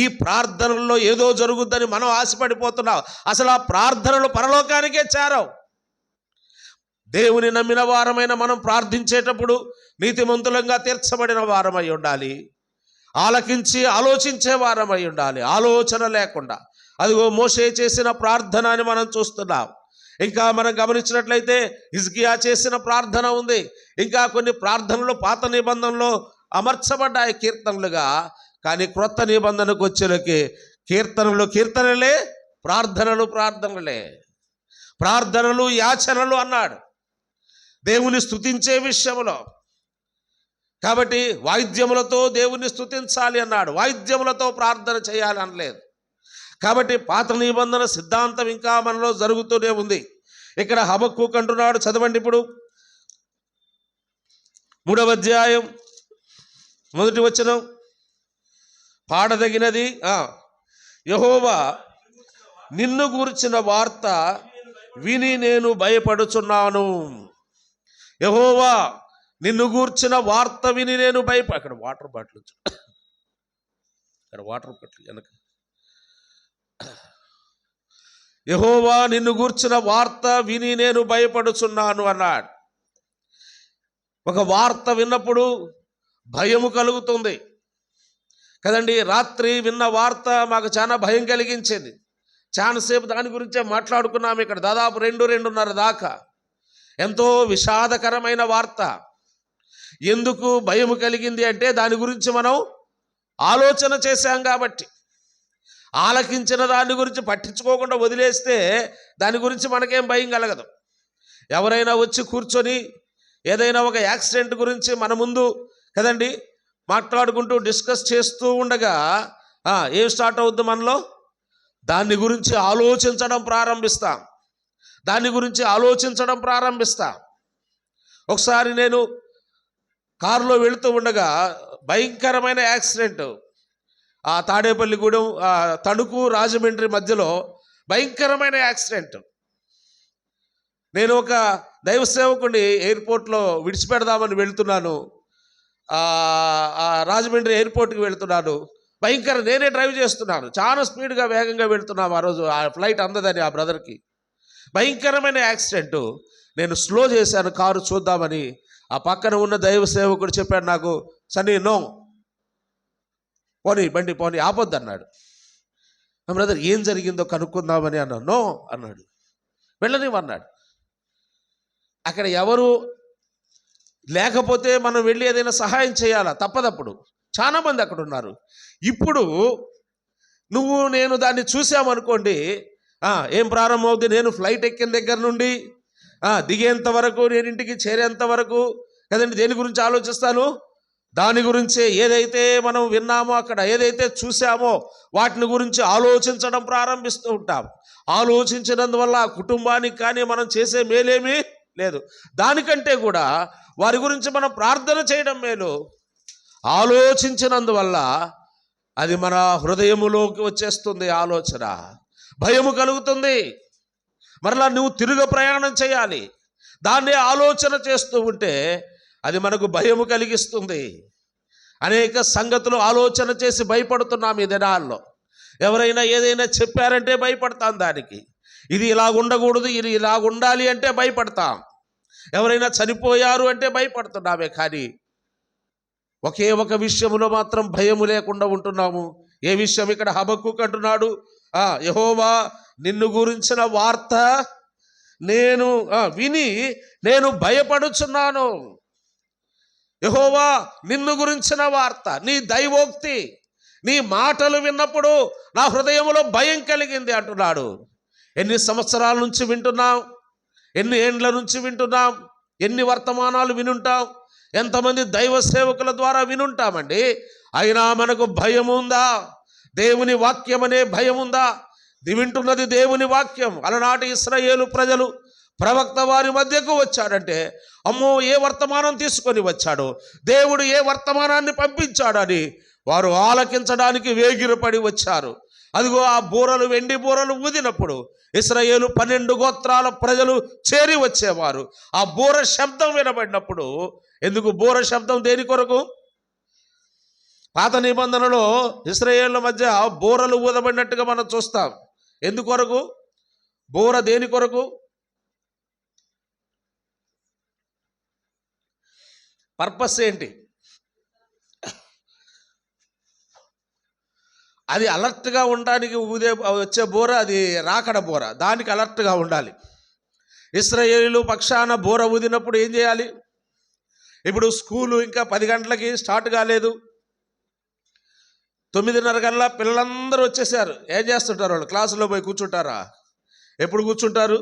ఈ ప్రార్థనల్లో ఏదో జరుగుద్దని మనం ఆశపడిపోతున్నాం. అసలు ఆ ప్రార్థనలు పరలోకానికే చేరవు. దేవుని నమ్మిన వారమైన మనం ప్రార్థించేటప్పుడు నీతిమంతులంగా తీర్చబడిన వారమై ఉండాలి, ఆలకించి ఆలోచించే వారమై ఉండాలి, ఆలోచన లేకుండా. అదిగో మోషే చేసిన ప్రార్థన అని మనం చూస్తున్నాం. ఇంకా మనం గమనించినట్లయితే హిజ్కియా చేసిన ప్రార్థన ఉంది. ఇంకా కొన్ని ప్రార్థనలు పాత నిబంధనలో అమర్చబడ్డాయి కీర్తనలుగా. కానీ క్రొత్త నిబంధనకు వచ్చేలకి కీర్తనలే, ప్రార్థనలే, ప్రార్థనలు యాచనలు అన్నాడు దేవుని స్తుతించే విషయంలో. కాబట్టి వాయిద్యములతో దేవుని స్తుతించాలి అన్నాడు, వాయిద్యములతో ప్రార్థన చేయాలి అనలేదు. కాబట్టి పాత నిబంధన సిద్ధాంతం ఇంకా మనలో జరుగుతూనే ఉంది. ఇక్కడ హబక్కూకు అంటున్నాడు, చదవండి ఇప్పుడు 3వ అధ్యాయం 1వ వచనం. పాడదగినది, యెహోవా నిన్ను గూర్చిన వార్త విని నేను భయపడుచున్నాను. యెహోవా నిన్ను గూర్చిన వార్త విని నేను అక్కడ వాటర్ బాటిల్, వెనక యెహోవా నిన్ను గూర్చిన వార్త విని నేను భయపడుచున్నాను అన్నాడు. ఒక వార్త విన్నప్పుడు భయము కలుగుతుంది కదండి. రాత్రి విన్న వార్త మాకు చాలా భయం కలిగించింది. చాలాసేపు దాని గురించే మాట్లాడుకున్నాము ఇక్కడ, దాదాపు 2-2:30 దాకా. ఎంతో విషాదకరమైన వార్త. ఎందుకు భయం కలిగింది అంటే దాని గురించి మనం ఆలోచన చేశాం కాబట్టి. ఆలకించిన దాని గురించి పట్టించుకోకుండా వదిలేస్తే దాని గురించి మనకేం భయం కలగదు. ఎవరైనా వచ్చి కూర్చొని ఏదైనా ఒక యాక్సిడెంట్ గురించి మన ముందు కదండి మాట్లాడుకుంటూ డిస్కస్ చేస్తూ ఉండగా ఏం స్టార్ట్ అవుద్ది మనలో? దాని గురించి ఆలోచించడం ప్రారంభిస్తాం. ఒకసారి నేను కారులో వెళుతూ ఉండగా భయంకరమైన యాక్సిడెంట్, ఆ తాడేపల్లిగూడెం తణుకు రాజమండ్రి మధ్యలో భయంకరమైన యాక్సిడెంట్. నేను ఒక దైవ సేవకుని ఎయిర్పోర్ట్లో విడిచిపెడదామని వెళ్తున్నాను, రాజమండ్రి ఎయిర్పోర్ట్కి వెళ్తున్నాను. నేనే డ్రైవ్ చేస్తున్నాను, చాలా స్పీడ్గా వేగంగా వెళ్తున్నాము. ఆ రోజు ఆ ఫ్లైట్ అందదని ఆ బ్రదర్కి. భయంకరమైన యాక్సిడెంట్. నేను స్లో చేశాను కారు చూద్దామని. ఆ పక్కన ఉన్న దైవ సేవకుడు చెప్పాడు నాకు, సన్నీ నో, బండి పోనీ ఆపొద్దు అన్నాడు. బ్రదర్ ఏం జరిగిందో కనుక్కుందామని అన్నాను. నో అన్నాడు, వెళ్ళనివన్నాడు. అక్కడ ఎవరు లేకపోతే మనం వెళ్ళి ఏదైనా సహాయం చేయాలా, తప్పదప్పుడు. చాలా మంది అక్కడ ఉన్నారు. ఇప్పుడు నువ్వు నేను దాన్ని చూసామనుకోండి, ఏం ప్రారంభమవుతుంది? నేను ఫ్లైట్ ఎక్కిన దగ్గర నుండి దిగేంత వరకు, నేను ఇంటికి చేరేంత వరకు కదండి, దేని గురించి ఆలోచిస్తాను? దాని గురించే. ఏదైతే మనం విన్నామో, అక్కడ ఏదైతే చూసామో వాటిని గురించి ఆలోచించడం ప్రారంభిస్తూ ఉంటాం. ఆలోచించినందువల్ల ఆ కుటుంబానికి కానీ మనం చేసే మేలేమీ లేదు. దానికంటే కూడా వారి గురించి మనం ప్రార్థన చేయడం మేలు. ఆలోచించినందువల్ల అది మన హృదయములోకి వచ్చేస్తుంది ఆలోచన, భయము కలుగుతుంది. మరలా నువ్వు తిరుగు ప్రయాణం చేయాలి. దాన్నే ఆలోచన చేస్తూ ఉంటే అది మనకు భయము కలిగిస్తుంది. అనేక సంగతులు ఆలోచన చేసి భయపడుతున్నాం ఈ దినాల్లో. ఎవరైనా ఏదైనా చెప్పారంటే భయపడతాం దానికి. ఇది ఇలా ఉండకూడదు, ఇది ఇలా ఉండాలి అంటే భయపడతాం. ఎవరైనా చనిపోయారు అంటే భయపడుతున్నామే. కానీ ఒకే ఒక విషయంలో మాత్రం భయము లేకుండా ఉంటున్నాము. ఏ విషయం? ఇక్కడ హబక్కూకు అంటున్నాడు, యెహోవా నిన్ను గురించిన వార్త నేను విని నేను భయపడుచున్నాను. యెహోవా నిన్ను గురించిన వార్త, నీ దైవోక్తి, నీ మాటలు విన్నప్పుడు నా హృదయంలో భయం కలిగింది అంటున్నాడు. ఎన్ని సంవత్సరాల నుంచి వింటున్నాం, ఎన్ని ఏండ్ల నుంచి వింటున్నాం, ఎన్ని వర్తమానాలు వినుంటాం, ఎంతమంది దైవ సేవకుల ద్వారా వినుంటామండి. అయినా మనకు భయం ఉందా? దేవుని వాక్యం అనే భయం ఉందా? వింటున్నది దేవుని వాక్యం. అలనాటి ఇశ్రాయేలు ప్రజలు ప్రవక్త వారి మధ్యకు వచ్చాడంటే, అమ్మో ఏ వర్తమానం తీసుకొని వచ్చాడు, దేవుడు ఏ వర్తమానాన్ని పంపించాడని వారు ఆలకించడానికి వేగిరపడి వచ్చారు. అదిగో ఆ బూరలు, వెండి బూరలు ఊదినప్పుడు ఇశ్రాయేలు 12 గోత్రాల ప్రజలు చేరి వచ్చేవారు. ఆ బూర శబ్దం వినబడినప్పుడు, ఎందుకు బూర శబ్దం దేని కొరకు? పాత నిబంధనలో ఇశ్రాయేళ్ల మధ్య బూరలు ఊదబడినట్టుగా మనం చూస్తాం. ఎందుకొరకు బూర? దేని కొరకు? పర్పస్ ఏంటి? అది అలర్ట్గా ఉండడానికి వచ్చే బోర, అది రాకడ బోర. దానికి అలర్ట్గా ఉండాలి. ఇశ్రాయేలు పక్షాన బోర ఊదినప్పుడు ఏం చేయాలి? ఇప్పుడు స్కూలు ఇంకా 10 గంటలకి స్టార్ట్ కాలేదు, 9:30 కల్లా పిల్లలందరూ వచ్చేసారు. ఏం చేస్తుంటారు వాళ్ళు? క్లాసులో పోయి కూర్చుంటారా? ఎప్పుడు కూర్చుంటారు?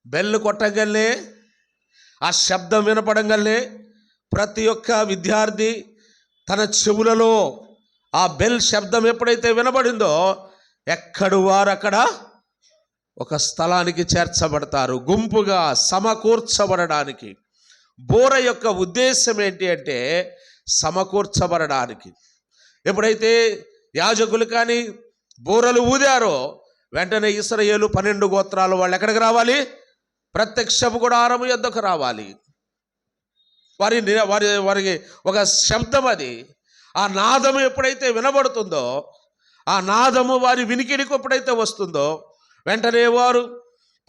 బెల్ కొట్టగలనే, ఆ శబ్దం వినపడంగానే ప్రతి ఒక్క విద్యార్థి తన చెవులలో ఆ బెల్ శబ్దం ఎప్పుడైతే వినబడిందో ఎక్కడు వారు అక్కడ ఒక స్థలానికి చేర్చబడతారు, గుంపుగా సమకూర్చబడడానికి. బోర యొక్క ఉద్దేశం ఏంటి అంటే సమకూర్చబడడానికి. ఎప్పుడైతే యాజకులు కానీ బోరలు ఊదారో వెంటనే ఇశ్రాయేలు 12 గోత్రాలు వాళ్ళు ఎక్కడికి రావాలి? ప్రత్యక్షపు గుడారము యొద్దకు రావాలి. వారికి ఒక శబ్దం, అది ఆ నాదము ఎప్పుడైతే వినబడుతుందో, ఆ నాదము వారి వినికిడికి ఎప్పుడైతే వస్తుందో వెంటనే వారు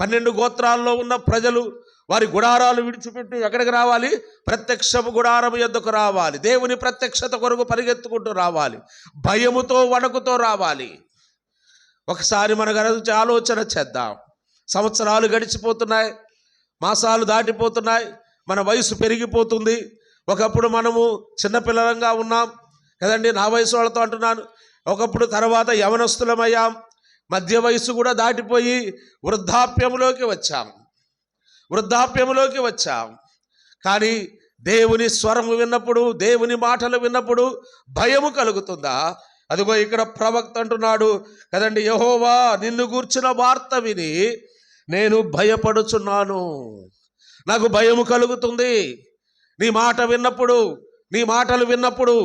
12 గోత్రాల్లో ఉన్న ప్రజలు వారి గుడారాలు విడిచిపెట్టి ఎక్కడికి రావాలి? ప్రత్యక్షపు గుడారము యొద్దకు రావాలి. దేవుని ప్రత్యక్షత కొరకు పరిగెత్తుకుంటూ రావాలి, భయముతో వణుకుతో రావాలి. ఒకసారి మన గురించి ఆలోచన చేద్దాం. సంవత్సరాలు గడిచిపోతున్నాయి, మాసాలు దాటిపోతున్నాయి, మన వయసు పెరిగిపోతుంది. ఒకప్పుడు మనము చిన్నపిల్లలంగా ఉన్నాం కదండి, నా వయసు వాళ్ళతో అంటున్నాను. ఒకప్పుడు తర్వాత యవనస్తులమయ్యాం, మధ్య వయసు కూడా దాటిపోయి వృద్ధాప్యంలోకి వచ్చాం. కానీ దేవుని స్వరము విన్నప్పుడు, దేవుని మాటలు విన్నప్పుడు భయము కలుగుతుందా? అదిగో ఇక్కడ ప్రవక్త అంటున్నాడు కదండి, యెహోవా నిన్ను గూర్చిన వార్త విని నేను భయపడుచున్నాను. నాకు భయము కలుగుతుంది. నీ మాట విన్నప్పుడు, నీ మాటలు విన్నప్పుడు,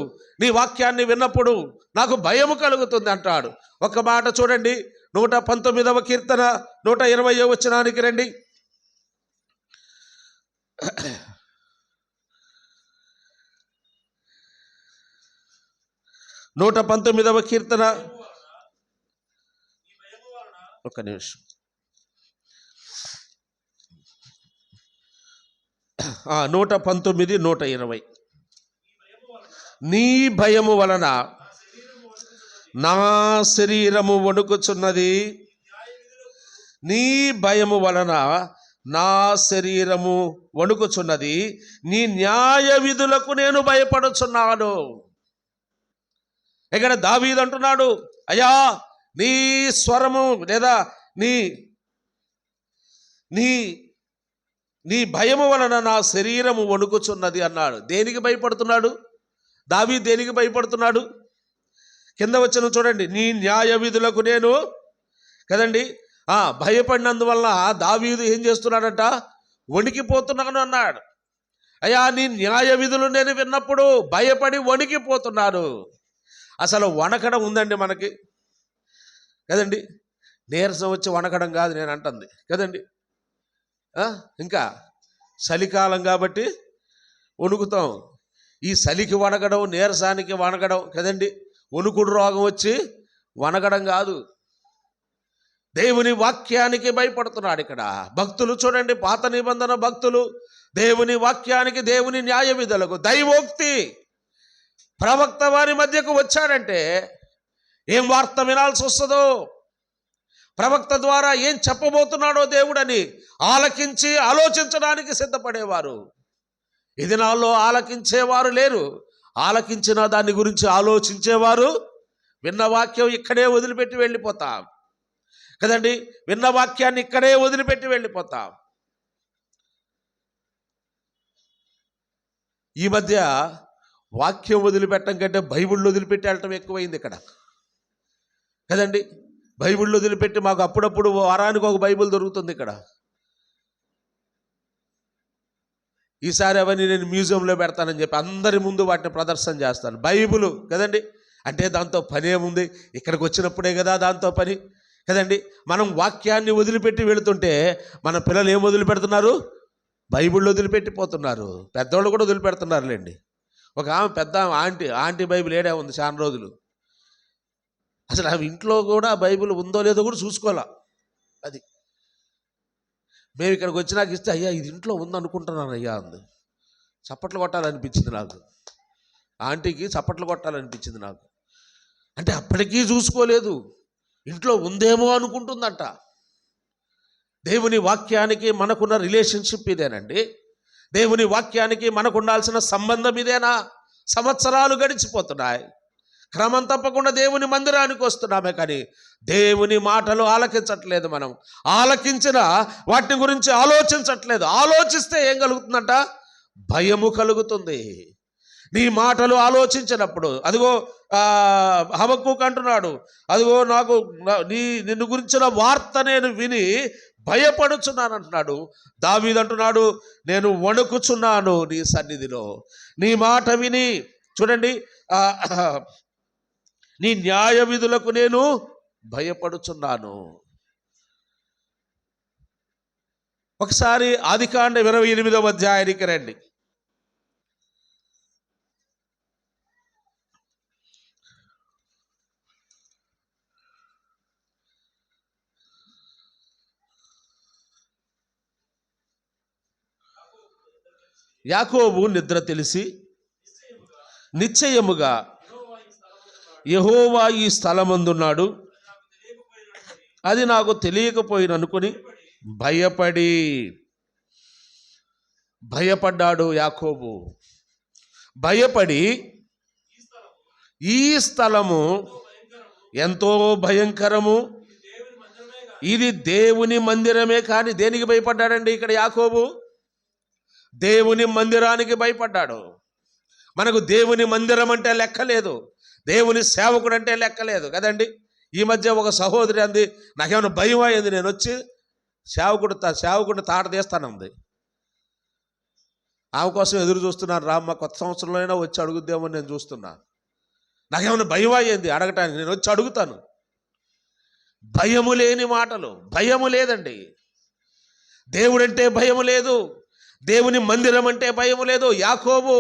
నీ వాక్యాన్ని విన్నప్పుడు నాకు భయము కలుగుతుంది అంటాడు. ఒక మాట చూడండి, 119వ కీర్తన 120వ వచనానికి రండి. 119వ కీర్తన, ఒక నిమిషం, 119, 120. నీ భయము వలన నా శరీరము వణుకుచున్నది, నీ భయము వలన నా శరీరము వణుకుచున్నది, నీ న్యాయ విధులకు నేను భయపడుచున్నాను. ఇక్కడ దావీదు అంటున్నాడు, అయ్యా నీ స్వరము లేదా నీ నీ నీ భయము వలన నా శరీరము వణుకుచున్నది అన్నాడు. దేనికి భయపడుతున్నాడు దావీదు? దేనికి భయపడుతున్నాడు? కింద వచ్చిన చూడండి, నీ న్యాయ విధులకు నేను కదండి భయపడినందువల్ల దావీదు ఏం చేస్తున్నాడట? వణికిపోతున్నాను అన్నాడు. అయ్యా నీ న్యాయ విధులు నేను విన్నప్పుడు భయపడి వణికిపోతున్నాను. అసలు వణకడం ఉందండి మనకి కదండి, నీరసం వచ్చి వణకడం కాదు నేను అంటుంది కదండి. ఇంకా చలికాలం కాబట్టి వణుకుతాం. ఈ చలికి వణకడం, నీరసానికి వణకడం కదండి, వణుకుడు రోగం వచ్చి వణకడం కాదు. దేవుని వాక్యానికి భయపడుతున్నాడు ఇక్కడ భక్తులు. చూడండి, పాత నిబంధన భక్తులు దేవుని వాక్యానికి, దేవుని న్యాయ విధులకు, దైవోక్తి ప్రవక్త వారి మధ్యకు వచ్చాడంటే ఏం వార్త వినాల్సి వస్తుందో, ప్రవక్త ద్వారా ఏం చెప్పబోతున్నాడో దేవుడని ఆలకించి ఆలోచించడానికి సిద్ధపడేవారు. ఈ దినాల్లో ఆలకించేవారు లేరు. ఆలకించిన దాని గురించి ఆలోచించేవారు విన్న వాక్యం ఇక్కడే వదిలిపెట్టి వెళ్ళిపోతాం కదండి. విన్న వాక్యాన్ని ఇక్కడే వదిలిపెట్టి వెళ్ళిపోతాం. ఈ మధ్య వాక్యం వదిలిపెట్టడం కంటే బైబిళ్ళు వదిలిపెట్టి వెళ్ళటం ఎక్కువైంది ఇక్కడ కదండి. బైబిళ్ళు వదిలిపెట్టి మాకు అప్పుడప్పుడు వారానికి ఒక బైబిల్ దొరుకుతుంది ఇక్కడ. ఈసారి అవన్నీ నేను మ్యూజియంలో పెడతానని చెప్పి అందరి ముందు వాటిని ప్రదర్శన చేస్తాను. బైబిల్ కదండి, అంటే దాంతో పని ఏముంది? ఇక్కడికి వచ్చినప్పుడే కదా దాంతో పని కదండి. మనం వాక్యాన్ని వదిలిపెట్టి వెళుతుంటే మన పిల్లలు ఏం వదిలిపెడుతున్నారు? బైబిళ్ళు వదిలిపెట్టిపోతున్నారు. పెద్దవాళ్ళు కూడా వదిలిపెడుతున్నారులేండి. ఒక ఆమె పెద్ద ఆంటీ బైబిల్ ఏడే ఉంది చాలా రోజులు. అసలు ఆమె ఇంట్లో కూడా బైబిల్ ఉందో లేదో కూడా చూసుకోవాలా. అది మేము ఇక్కడికి వచ్చినాక ఇస్తే, అయ్యా ఇది ఇంట్లో ఉందనుకుంటున్నాను అయ్యా అంది. చప్పట్లు కొట్టాలనిపించింది నాకు, ఆంటీకి చప్పట్లు కొట్టాలనిపించింది నాకు. అంటే అప్పటికీ చూసుకోలేదు, ఇంట్లో ఉందేమో అనుకుంటుందంట. దేవుని వాక్యానికి మనకున్న రిలేషన్షిప్ ఇదేనండి. దేవుని వాక్యానికి మనకు ఉండాల్సిన సంబంధం ఇదేనా? సంవత్సరాలు గడిచిపోతున్నాయి, క్రమం తప్పకుండా దేవుని మందిరానికి వస్తున్నామే, కానీ దేవుని మాటలు ఆలకించట్లేదు. మనం ఆలకించిన వాటి గురించి ఆలోచించట్లేదు. ఆలోచిస్తే ఏం కలుగుతుందంట? భయము కలుగుతుంది. నీ మాటలు ఆలోచించినప్పుడు, అదిగో హబక్కూకు అంటున్నాడు, అదిగో నాకు నిన్ను గురించిన వార్త నేను విని భయపడుచున్నాను అంటున్నాడు. దావీదు అంటున్నాడు, నేను వణుకుచున్నాను నీ సన్నిధిలో. నీ మాట విని చూడండి, నీ న్యాయ విధులకు నేను భయపడుచున్నాను. ఒకసారి ఆదికాండ 28వ అధ్యాయానికి రండి. యాకోబు నిద్ర తెలిసి నిశ్చయముగా యెహోవా ఈ స్థలమందున్నాడు, అది నాకు తెలియకపోయిననుకొని భయపడ్డాడు యాకోబు. భయపడి ఈ స్థలము ఎంతో భయంకరము, ఇది దేవుని మందిరమే. కానీ దేనికి భయపడ్డాడండి ఇక్కడ యాకోబు? దేవుని మందిరానికి భయపడ్డాడు. మనకు దేవుని మందిరం అంటే లెక్కలేదు, దేవుని సేవకుడు అంటే లెక్కలేదు కదండి. ఈ మధ్య ఒక సహోదరి అంది, నాకేమైనా భయం అయింది, నేను వచ్చి సేవకుడిని తాట తీస్తానంది. ఆమె కోసం ఎదురు చూస్తున్నాను. రామ్మ కొత్త సంవత్సరంలో అయినా వచ్చి అడుగుద్దేమో నేను చూస్తున్నాను. నాకేమైనా భయం అయ్యింది అడగటానికి, నేను వచ్చి అడుగుతాను. భయము లేని మాటలు, భయము లేదండి. దేవుడంటే భయము లేదు, దేవుని మందిరం అంటే భయము లేదు. యాకోబు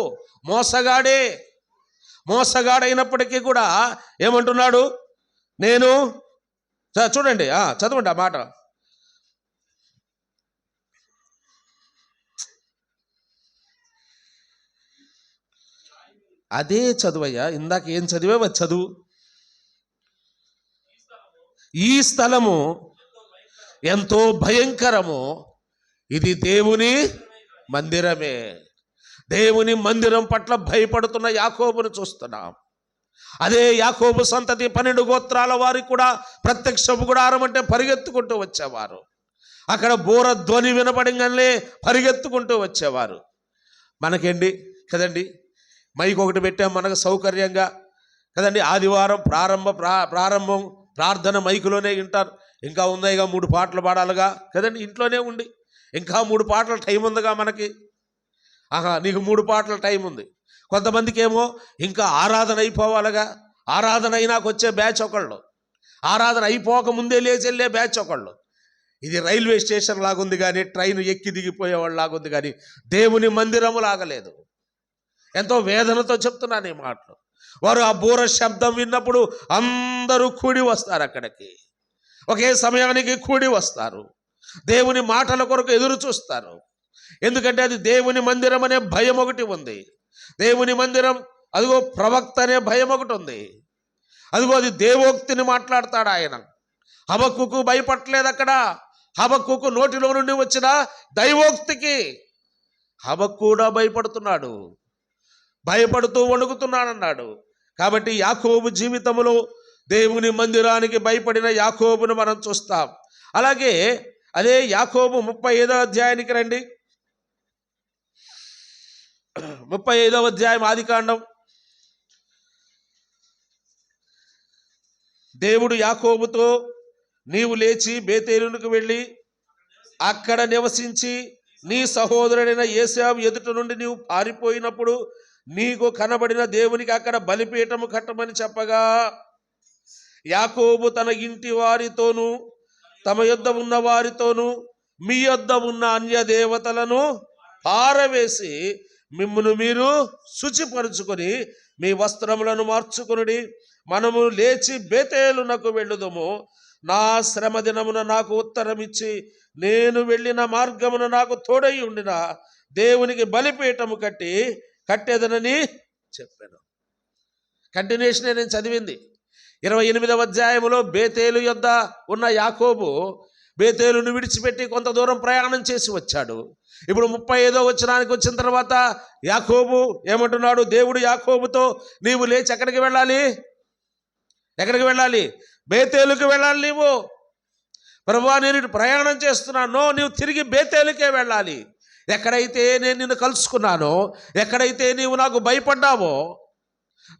మోసగాడైనప్పటికీ కూడా ఏమంటున్నాడు? నేను చూడండి, చదవండి ఆ మాట. అదే చదువయ్యా, ఇందాక ఏం చదివావు చదువు. ఈ స్థలము ఎంతో భయంకరము, ఇది దేవుని మందిరమే. దేవుని మందిరం పట్ల భయపడుతున్న యాకోబును చూస్తున్నాం. అదే యాకోబు సంతతి 12 గోత్రాల వారికి కూడా ప్రత్యక్షపు గుడారం అంటే పరిగెత్తుకుంటూ వచ్చేవారు. అక్కడ బోర ధ్వని వినపడంగానే పరిగెత్తుకుంటూ వచ్చేవారు. మనకేంటి కదండి, మైక్ ఒకటి పెట్టాం మనకు సౌకర్యంగా కదండి. ఆదివారం ప్రారంభం ప్రార్థన మైకులోనే వింటారు. ఇంకా ఉన్నాయిగా 3 పాటలు పాడాలిగా కదండి, ఇంట్లోనే ఉండి ఇంకా 3 పాటల టైం ఉందిగా మనకి. నీకు 3 పాటల టైం ఉంది. కొంతమందికి ఏమో ఇంకా ఆరాధన అయిపోవాలిగా, ఆరాధన అయినాక వచ్చే బ్యాచ్ ఒకళ్ళు, ఆరాధన అయిపోక ముందే లేచి వెళ్ళే బ్యాచ్ ఒకళ్ళు. ఇది రైల్వే స్టేషన్ లాగుంది కానీ, ట్రైన్ ఎక్కి దిగిపోయేవాళ్ళు లాగుంది కానీ దేవుని మందిరము లాగలేదు. ఎంతో వేదనతో చెప్తున్నాను ఈ మాటలు. వారు ఆ బూర శబ్దం విన్నప్పుడు అందరూ కూడి వస్తారు, అక్కడికి ఒకే సమయానికి కూడి వస్తారు. దేవుని మాటల కొరకు ఎదురు చూస్తారు. ఎందుకంటే అది దేవుని మందిరం అనే భయం ఒకటి ఉంది. దేవుని మందిరం, అదిగో ప్రవక్త అనే భయం ఒకటి ఉంది. అదిగో అది దేవోక్తిని మాట్లాడతాడు ఆయన. హబక్కుకు భయపడలేదు అక్కడ. హబక్కుకు నోటిలో నుండి వచ్చిన దైవోక్తికి హబక్కు కూడా భయపడుతున్నాడు, భయపడుతూ వణుకుతున్నాడన్నాడు. కాబట్టి యాకోబు జీవితంలో దేవుని మందిరానికి భయపడిన యాకోబును మనం చూస్తాం. అలాగే అదే యాకోబు 35వ అధ్యాయానికి రండి. 35వ అధ్యాయం ఆదికాండం. దేవుడు యాకోబుతో, నీవు లేచి బేతేలునకు వెళ్ళి అక్కడ నివసించి నీ సహోదరుడైన ఏశావు ఎదుట నుండి నీవు పారిపోయినప్పుడు నీకు కనబడిన దేవునికి అక్కడ బలిపీఠము కట్టమని చెప్పగా, యాకోబు తన ఇంటి వారితోనూ తమ యొద్ద ఉన్న వారితోనూ మీ యొద్ద ఉన్న అన్య దేవతలను పారవేసి మిమ్మును మీరు శుచిపరుచుకొని మీ వస్త్రములను మార్చుకుని మనము లేచి బేతేలునకు వెళ్ళుదము. నా శ్రమ దినమున నాకు ఉత్తరం ఇచ్చి నేను వెళ్ళిన మార్గమున నాకు తోడై ఉండిన దేవునికి బలిపీఠము కట్టేదనని చెప్పాను. కంటిన్యూషన్ నేను చదివింది 28వ అధ్యాయములో. బేతేలు యొద్ద ఉన్న యాకోబు బేతేలును విడిచిపెట్టి కొంత దూరం ప్రయాణం చేసి వచ్చాడు. ఇప్పుడు 35వ వచనానికి వచ్చిన తర్వాత యాకోబు ఏమంటున్నాడు? దేవుడు యాకోబుతో, నీవు లేచి ఎక్కడికి వెళ్ళాలి? ఎక్కడికి వెళ్ళాలి? బేతేలుకి వెళ్ళాలి. నీవు ప్రభువా నేను ప్రయాణం చేస్తున్నాను, నీవు తిరిగి బేతేలుకే వెళ్ళాలి. ఎక్కడైతే నేను నిన్ను కలుసుకున్నానో, ఎక్కడైతే నీవు నాకు భయపడ్డావో,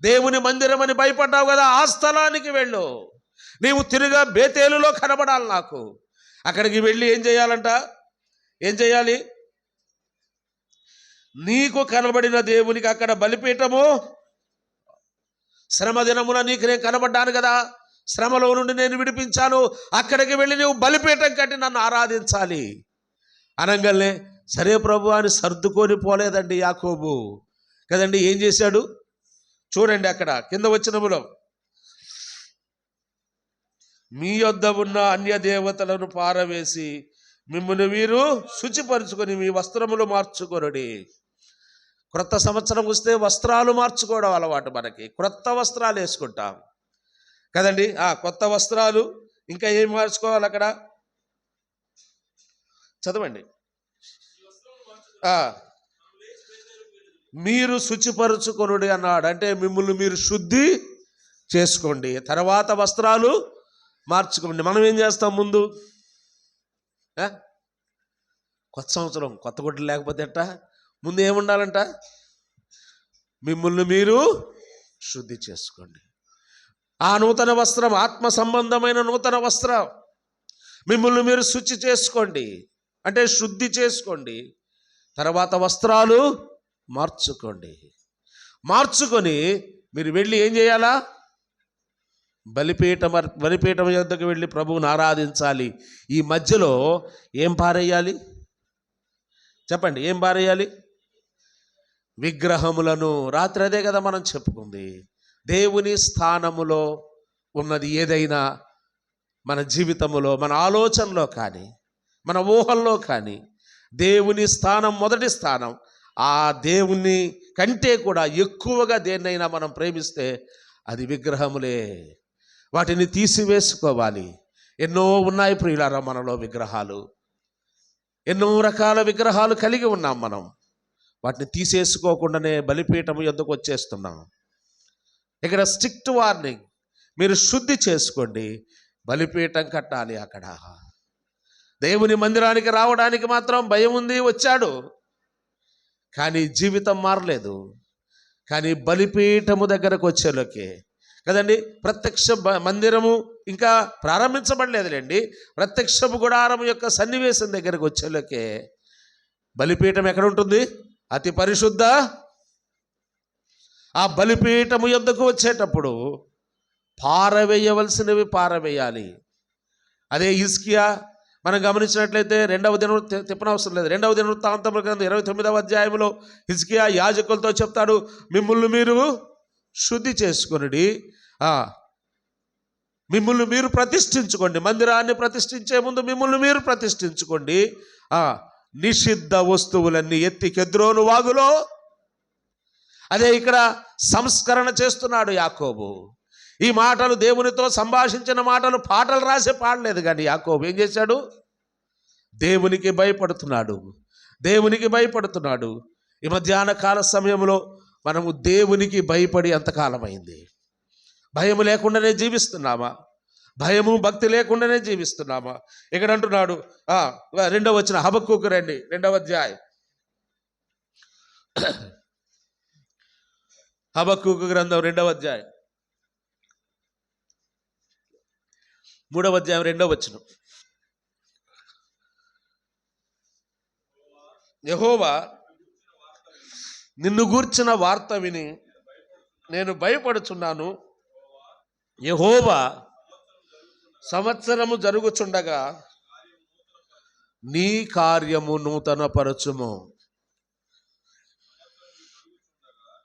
దేవుని మందిరం అని భయపడ్డావు కదా, ఆ స్థలానికి వెళ్ళు. నీవు తిరిగా బేతేలులో కనబడాలి నాకు. అక్కడికి వెళ్ళి ఏం చేయాలంట? ఏం చేయాలి? నీకు కనబడిన దేవునికి అక్కడ బలిపీఠము, శ్రమ దినమున నీకు నేను కనబడ్డాను కదా, శ్రమలో నుండి నేను విడిపించాను, అక్కడికి వెళ్ళి నువ్వు బలిపీఠం కట్టి నన్ను ఆరాధించాలి అనగానే సరే ప్రభు అని సర్దుకొని పోలేదండి యాకోబు కదండి. ఏం చేశాడు చూడండి, అక్కడ కింద వచనములో, మీ యొద్ద ఉన్న అన్య దేవతలను పారవేసి మిమ్మల్ని మీరు శుచిపరుచుకొని మీ వస్త్రములు మార్చుకొనుడి. క్రొత్త సంవత్సరం వస్తే వస్త్రాలు మార్చుకోవడం అలవాటు మనకి. క్రొత్త వస్త్రాలు వేసుకుంటాం కదండి. కొత్త వస్త్రాలు. ఇంకా ఏం మార్చుకోవాలి అక్కడ? చదవండి. మీరు శుచిపరుచుకొనుడి అన్నాడు. అంటే మిమ్మల్ని మీరు శుద్ధి చేసుకోండి, తర్వాత వస్త్రాలు మార్చుకోండి. మనం ఏం చేస్తాం ముందు? కొత్త సంవత్సరం కొత్త గుడ్డలు లేకపోతే ఎట్టా? ముందు ఏముండాలంట? మిమ్మల్ని మీరు శుద్ధి చేసుకోండి. ఆ నూతన వస్త్రం, ఆత్మ సంబంధమైన నూతన వస్త్రం, మిమ్మల్ని మీరు శుచి చేసుకోండి అంటే శుద్ధి చేసుకోండి, తర్వాత వస్త్రాలు మార్చుకోండి. మార్చుకొని మీరు వెళ్ళి ఏం చేయాలా? బలిపీఠం యొద్దకు వెళ్ళి ప్రభువుని ఆరాధించాలి. ఈ మధ్యలో ఏం పారేయాలి చెప్పండి? ఏం పారేయాలి? విగ్రహములను. రాత్రి అదే కదా మనం చెప్పుకుంది. దేవుని స్థానములో ఉన్నది ఏదైనా మన జీవితంలో, మన ఆలోచనలో కానీ, మన ఊహల్లో కానీ, దేవుని స్థానం మొదటి స్థానం. ఆ దేవుని కంటే కూడా ఎక్కువగా దేన్నైనా మనం ప్రేమిస్తే అది విగ్రహములే. వాటిని తీసివేసుకోవాలి. ఎన్నో ఉన్నాయి ప్రియులారా మనలో విగ్రహాలు, ఎన్నో రకాల విగ్రహాలు కలిగి ఉన్నాం మనం. వాటిని తీసేసుకోకుండానే బలిపీఠం యొద్దకు వచ్చేస్తున్నాం. ఇక్కడ స్ట్రిక్ట్ వార్నింగ్, మీరు శుద్ధి చేసుకోండి, బలిపీఠం కట్టాలి. అక్కడ దేవుని మందిరానికి రావడానికి మాత్రం భయం ఉంది, వచ్చాడు, కానీ జీవితం మారలేదు. కానీ బలిపీఠము దగ్గరకు వచ్చేలోకే కదండి, ప్రత్యక్ష మందిరము ఇంకా ప్రారంభించబడలేదులేండి, ప్రత్యక్షపు గుడారము యొక్క సన్నివేశం దగ్గరకు వచ్చేలోకే బలిపీఠం ఎక్కడ ఉంటుంది? అతి పరిశుద్ధ ఆ బలిపీఠము యొద్దకు వచ్చేటప్పుడు పారవేయవలసినవి పారవేయాలి. అదే హిజ్కియా మనం గమనించినట్లయితే తిప్పనవసరం లేదు, 2వ దినవృత్తాంతముల గ్రంథం 29వ అధ్యాయంలో హిజ్కియా యాజకులతో చెప్తాడు, మిమ్మల్ని మీరు శుద్ధి చేసుకొనుడి, మిమ్మల్ని మీరు ప్రతిష్ఠించుకోండి, మందిరాన్ని ప్రతిష్ఠించే ముందు మిమ్మల్ని మీరు ప్రతిష్ఠించుకోండి, నిషిద్ధ వస్తువులన్నీ ఎత్తి కెద్రోను వాగులో. అదే ఇక్కడ సంస్కరణ చేస్తున్నాడు యాకోబు. ఈ మాటలు దేవునితో సంభాషించిన మాటలు పాటలు రాసి పాడలేదు, కానీ యాకోబు ఏం చేశాడు? దేవునికి భయపడుతున్నాడు, దేవునికి భయపడుతున్నాడు. ఈ మధ్యాహ్న కాల సమయంలో మనము దేవునికి భయపడి ఎంతకాలమైంది? భయం లేకుండానే జీవిస్తున్నామా? భయము భక్తి లేకుండానే జీవిస్తున్నామా? ఇక్కడ అంటున్నాడు 2వ వచనం, హబక్కూకు రండి, 2వ అధ్యాయం, హబక్కూకు గ్రంథం 2వ అధ్యాయం 3వ అధ్యాయం 2వ వచనం. యెహోవా నిన్ను గూర్చిన వార్త విని నేను భయపడుచున్నాను. యెహోవా సంవత్సరము జరుగుచుండగా నీ కార్యము నూతనపరచుము.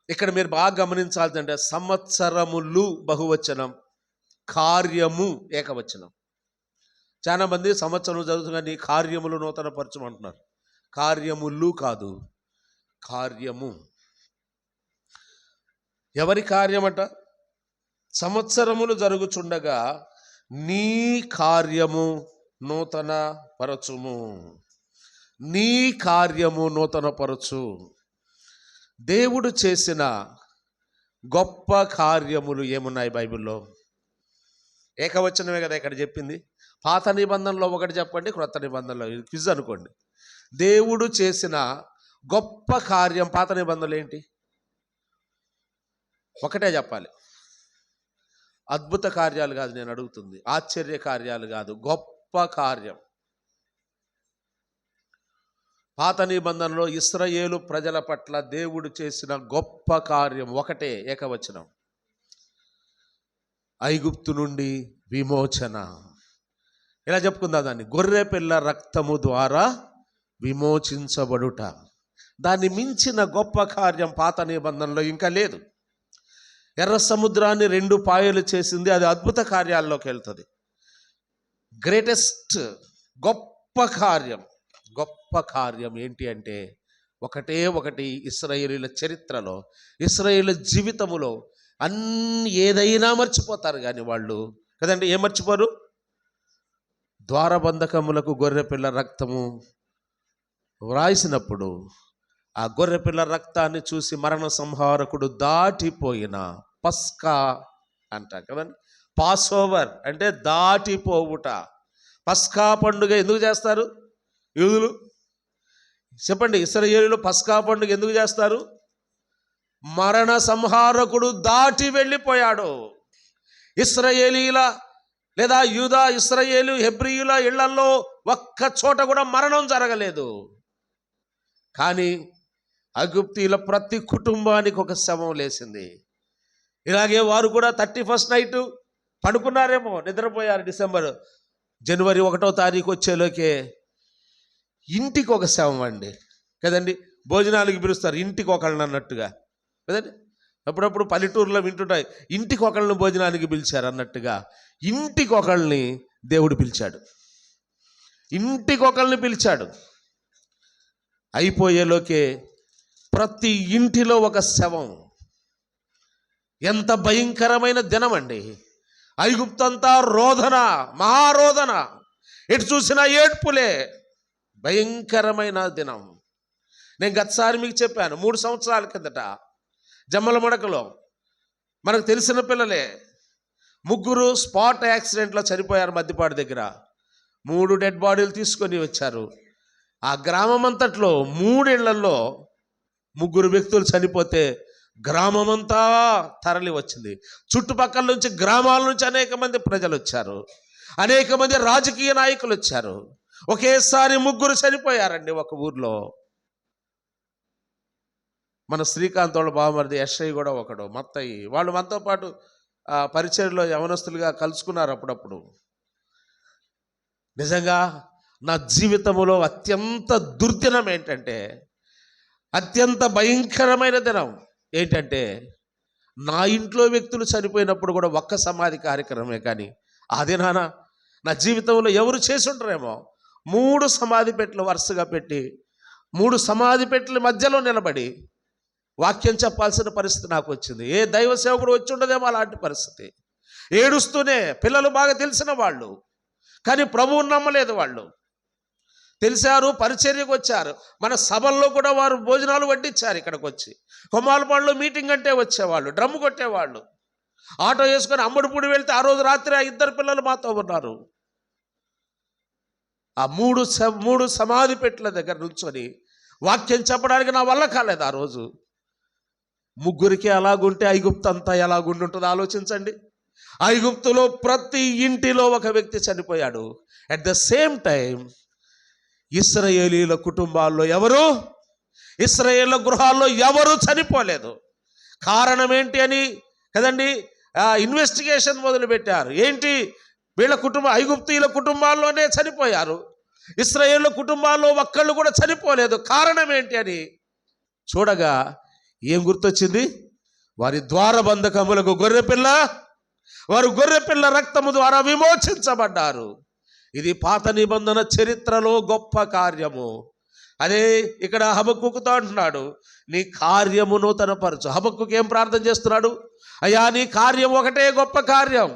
ఇక్కడ మీరు బాగా గమనించాల్సిందంటే సంవత్సరములు బహువచనం, కార్యము ఏకవచనం. చాలా మంది సంవత్సరం జరుగుతున్నా నీ కార్యములు నూతనపరచమంటున్నారు. కార్యములు కాదు, కార్యము. ఎవరి కార్యమట? సంవత్సరములు జరుగుచుండగా నీ కార్యము నూతన పరచుము, నీ కార్యము నూతన పరచు. దేవుడు చేసిన గొప్ప కార్యములు ఏమున్నాయి బైబిల్లో? ఏకవచనమే కదా ఇక్కడ చెప్పింది. పాత నిబంధనలో ఒకటి చెప్పండి, క్రొత్త నిబంధనలో క్విజ్ అనుకోండి. దేవుడు చేసిన గొప్ప కార్యం పాత నిబంధనలు ఏంటి? ఒకటే చెప్పాలి. అద్భుత కార్యాలు కాదు నేను అడుగుతుంది, ఆశ్చర్య కార్యాలు కాదు, గొప్ప కార్యం. పాత నిబంధనలో ఇశ్రాయేలు ప్రజల పట్ల దేవుడు చేసిన గొప్ప కార్యం ఒకటే, ఏకవచనం, ఐగుప్తు నుండి విమోచన. ఇలా చెప్పుకుందా దాన్ని, గొర్రె పిల్ల రక్తము ద్వారా విమోచించబడుట. దాన్ని మించిన గొప్ప కార్యం పాత నిబంధనలో ఇంకా లేదు. ఎర్ర సముద్రాన్ని 2 పాయలు చేసింది, అది అద్భుత కార్యాల్లోకి వెళ్తుంది. గ్రేటెస్ట్ గొప్ప కార్యం, గొప్ప కార్యం ఏంటి అంటే ఒకటే ఒకటి. ఇశ్రాయేలీయుల చరిత్రలో, ఇశ్రాయేలీయుల జీవితములో ఏదైనా మర్చిపోతారు కానీ వాళ్ళు కదండి, ఏం మర్చిపోరు? ద్వారబంధకములకు గొర్రెపిల్ల రక్తము వ్రాసినప్పుడు ఆ గొర్రెపిల్ల రక్తాన్ని చూసి మరణ సంహారకుడు దాటిపోయిన పస్కా అంటారు కదండి. పాస్ ఓవర్ అంటే దాటిపోవుట. పస్కా పండుగ ఎందుకు చేస్తారు యూదులు? చెప్పండి, ఇశ్రాయేలీయులు పస్కా పండుగ ఎందుకు చేస్తారు? మరణ సంహారకుడు దాటి వెళ్ళిపోయాడు. ఇశ్రాయేలీయుల లేదా యూదా, ఇశ్రాయేలు, హెబ్రీయుల ఇళ్లలో ఒక్క చోట కూడా మరణం జరగలేదు. కానీ ఐగుప్తీయుల ప్రతి కుటుంబానికి ఒక శవం లేచింది. ఇలాగే వారు కూడా 31st నైట్ పడుకున్నారేమో, నిద్రపోయారు. జనవరి 1వ తారీఖు వచ్చేలోకే ఇంటికి ఒక శవం అండి కదండి. భోజనాలకు పిలుస్తారు ఇంటికి ఒకళ్ళని అన్నట్టుగా కదండి. అప్పుడప్పుడు పల్లెటూరులో వింటుంటాయి, ఇంటికి ఒకళ్ళని భోజనానికి పిలిచారు అన్నట్టుగా. ఇంటికి ఒకళ్ళని దేవుడు పిలిచాడు, ఇంటికి ఒకళ్ళని పిలిచాడు. అయిపోయేలోకే ప్రతి ఇంటిలో ఒక శవం. ఎంత భయంకరమైన దినం అండి. ఐగుప్తంతా రోదన, మహారోదన, ఎటు చూసినా ఏడ్పులే, భయంకరమైన దినం. నేను గతసారి మీకు చెప్పాను, 3 సంవత్సరాల కిందట జమ్మల మడకలో మనకు తెలిసిన పిల్లలే 3 స్పాట్ యాక్సిడెంట్లో చనిపోయారు. మద్దిపాడు దగ్గర 3 డెడ్ బాడీలు తీసుకొని వచ్చారు. ఆ గ్రామం అంతట్లో 3 ఇళ్లలో 3 వ్యక్తులు చనిపోతే గ్రామమంతా తరలి వచ్చింది. చుట్టుపక్కల నుంచి, గ్రామాల నుంచి అనేక మంది ప్రజలు వచ్చారు, అనేక మంది రాజకీయ నాయకులు వచ్చారు. ఒకేసారి 3 చనిపోయారండి ఒక ఊర్లో. మన శ్రీకాంత్ వాళ్ళ బావమరిది ఎస్ఐ కూడా ఒకడు, మత్తయ్యి, వాళ్ళు మనతో పాటు పరిచర్లో యవనస్తులుగా కలుసుకున్నారు అప్పుడప్పుడు. నిజంగా నా జీవితంలో అత్యంత దుర్దినం ఏంటంటే, అత్యంత భయంకరమైన దినం ఏంటంటే, నా ఇంట్లో వ్యక్తులు చనిపోయినప్పుడు కూడా ఒక్క సమాధి కార్యక్రమమే, కానీ ఆ దినాన నా జీవితంలో ఎవరు చేసి ఉంటారేమో 3 సమాధి పెట్టెలు వరుసగా పెట్టి 3 సమాధి పెట్టెల మధ్యలో నిలబడి వాక్యం చెప్పాల్సిన పరిస్థితి నాకు వచ్చింది. ఏ దైవ సేవకుడు వచ్చి ఉండదేమో అలాంటి పరిస్థితి. ఏడుస్తూనే, పిల్లలు బాగా తెలిసిన వాళ్ళు, కానీ ప్రభువుని నమ్మలేదు వాళ్ళు. తెలిసారు, పరిచర్యకు వచ్చారు, మన సభల్లో కూడా వారు భోజనాలు వడ్డించారు. ఇక్కడికి వచ్చి కొమ్మాలపాడులో మీటింగ్ అంటే వచ్చేవాళ్ళు, డ్రమ్ము కొట్టేవాళ్ళు, ఆటో వేసుకొని అమ్మడిపూడి వెళ్తే ఆ రోజు రాత్రి ఆ 2 పిల్లలు మాతో ఉన్నారు. ఆ 3 సమాధి పెట్టెల దగ్గర నుంచొని వాక్యం చెప్పడానికి నా వల్ల కాలేదు ఆ రోజు. 3కి అలాగుంటే ఐగుప్తు అంతా ఎలాగుంటుందో ఆలోచించండి. ఐగుప్తులో ప్రతి ఇంటిలో ఒక వ్యక్తి చనిపోయాడు. అట్ ద సేమ్ టైం ఇశ్రాయేలీల కుటుంబాల్లో ఎవరు, ఇశ్రాయేళ్ల గృహాల్లో ఎవరు చనిపోలేదు. కారణం ఏంటి అని కదండి ఇన్వెస్టిగేషన్ మొదలుపెట్టారు. ఏంటి, వీళ్ళ ఐగుప్తీయుల కుటుంబాల్లోనే చనిపోయారు, ఇశ్రాయేళ్ల కుటుంబాల్లో ఒక్కళ్ళు కూడా చనిపోలేదు. కారణం ఏంటి అని చూడగా ఏం గుర్తొచ్చింది? వారి ద్వారబంధకములకు వారు గొర్రెపిల్ల రక్తము ద్వారా విమోచించబడ్డారు. ఇది పాత నిబంధన చరిత్రలో గొప్ప కార్యము. అదే ఇక్కడ హబక్కుకుతో అంటున్నాడు, నీ కార్యము నూతనపరచు. హబక్కుకు ఏం ప్రార్థన చేస్తున్నాడు? అయ్యా, నీ కార్యం ఒకటే గొప్ప కార్యం,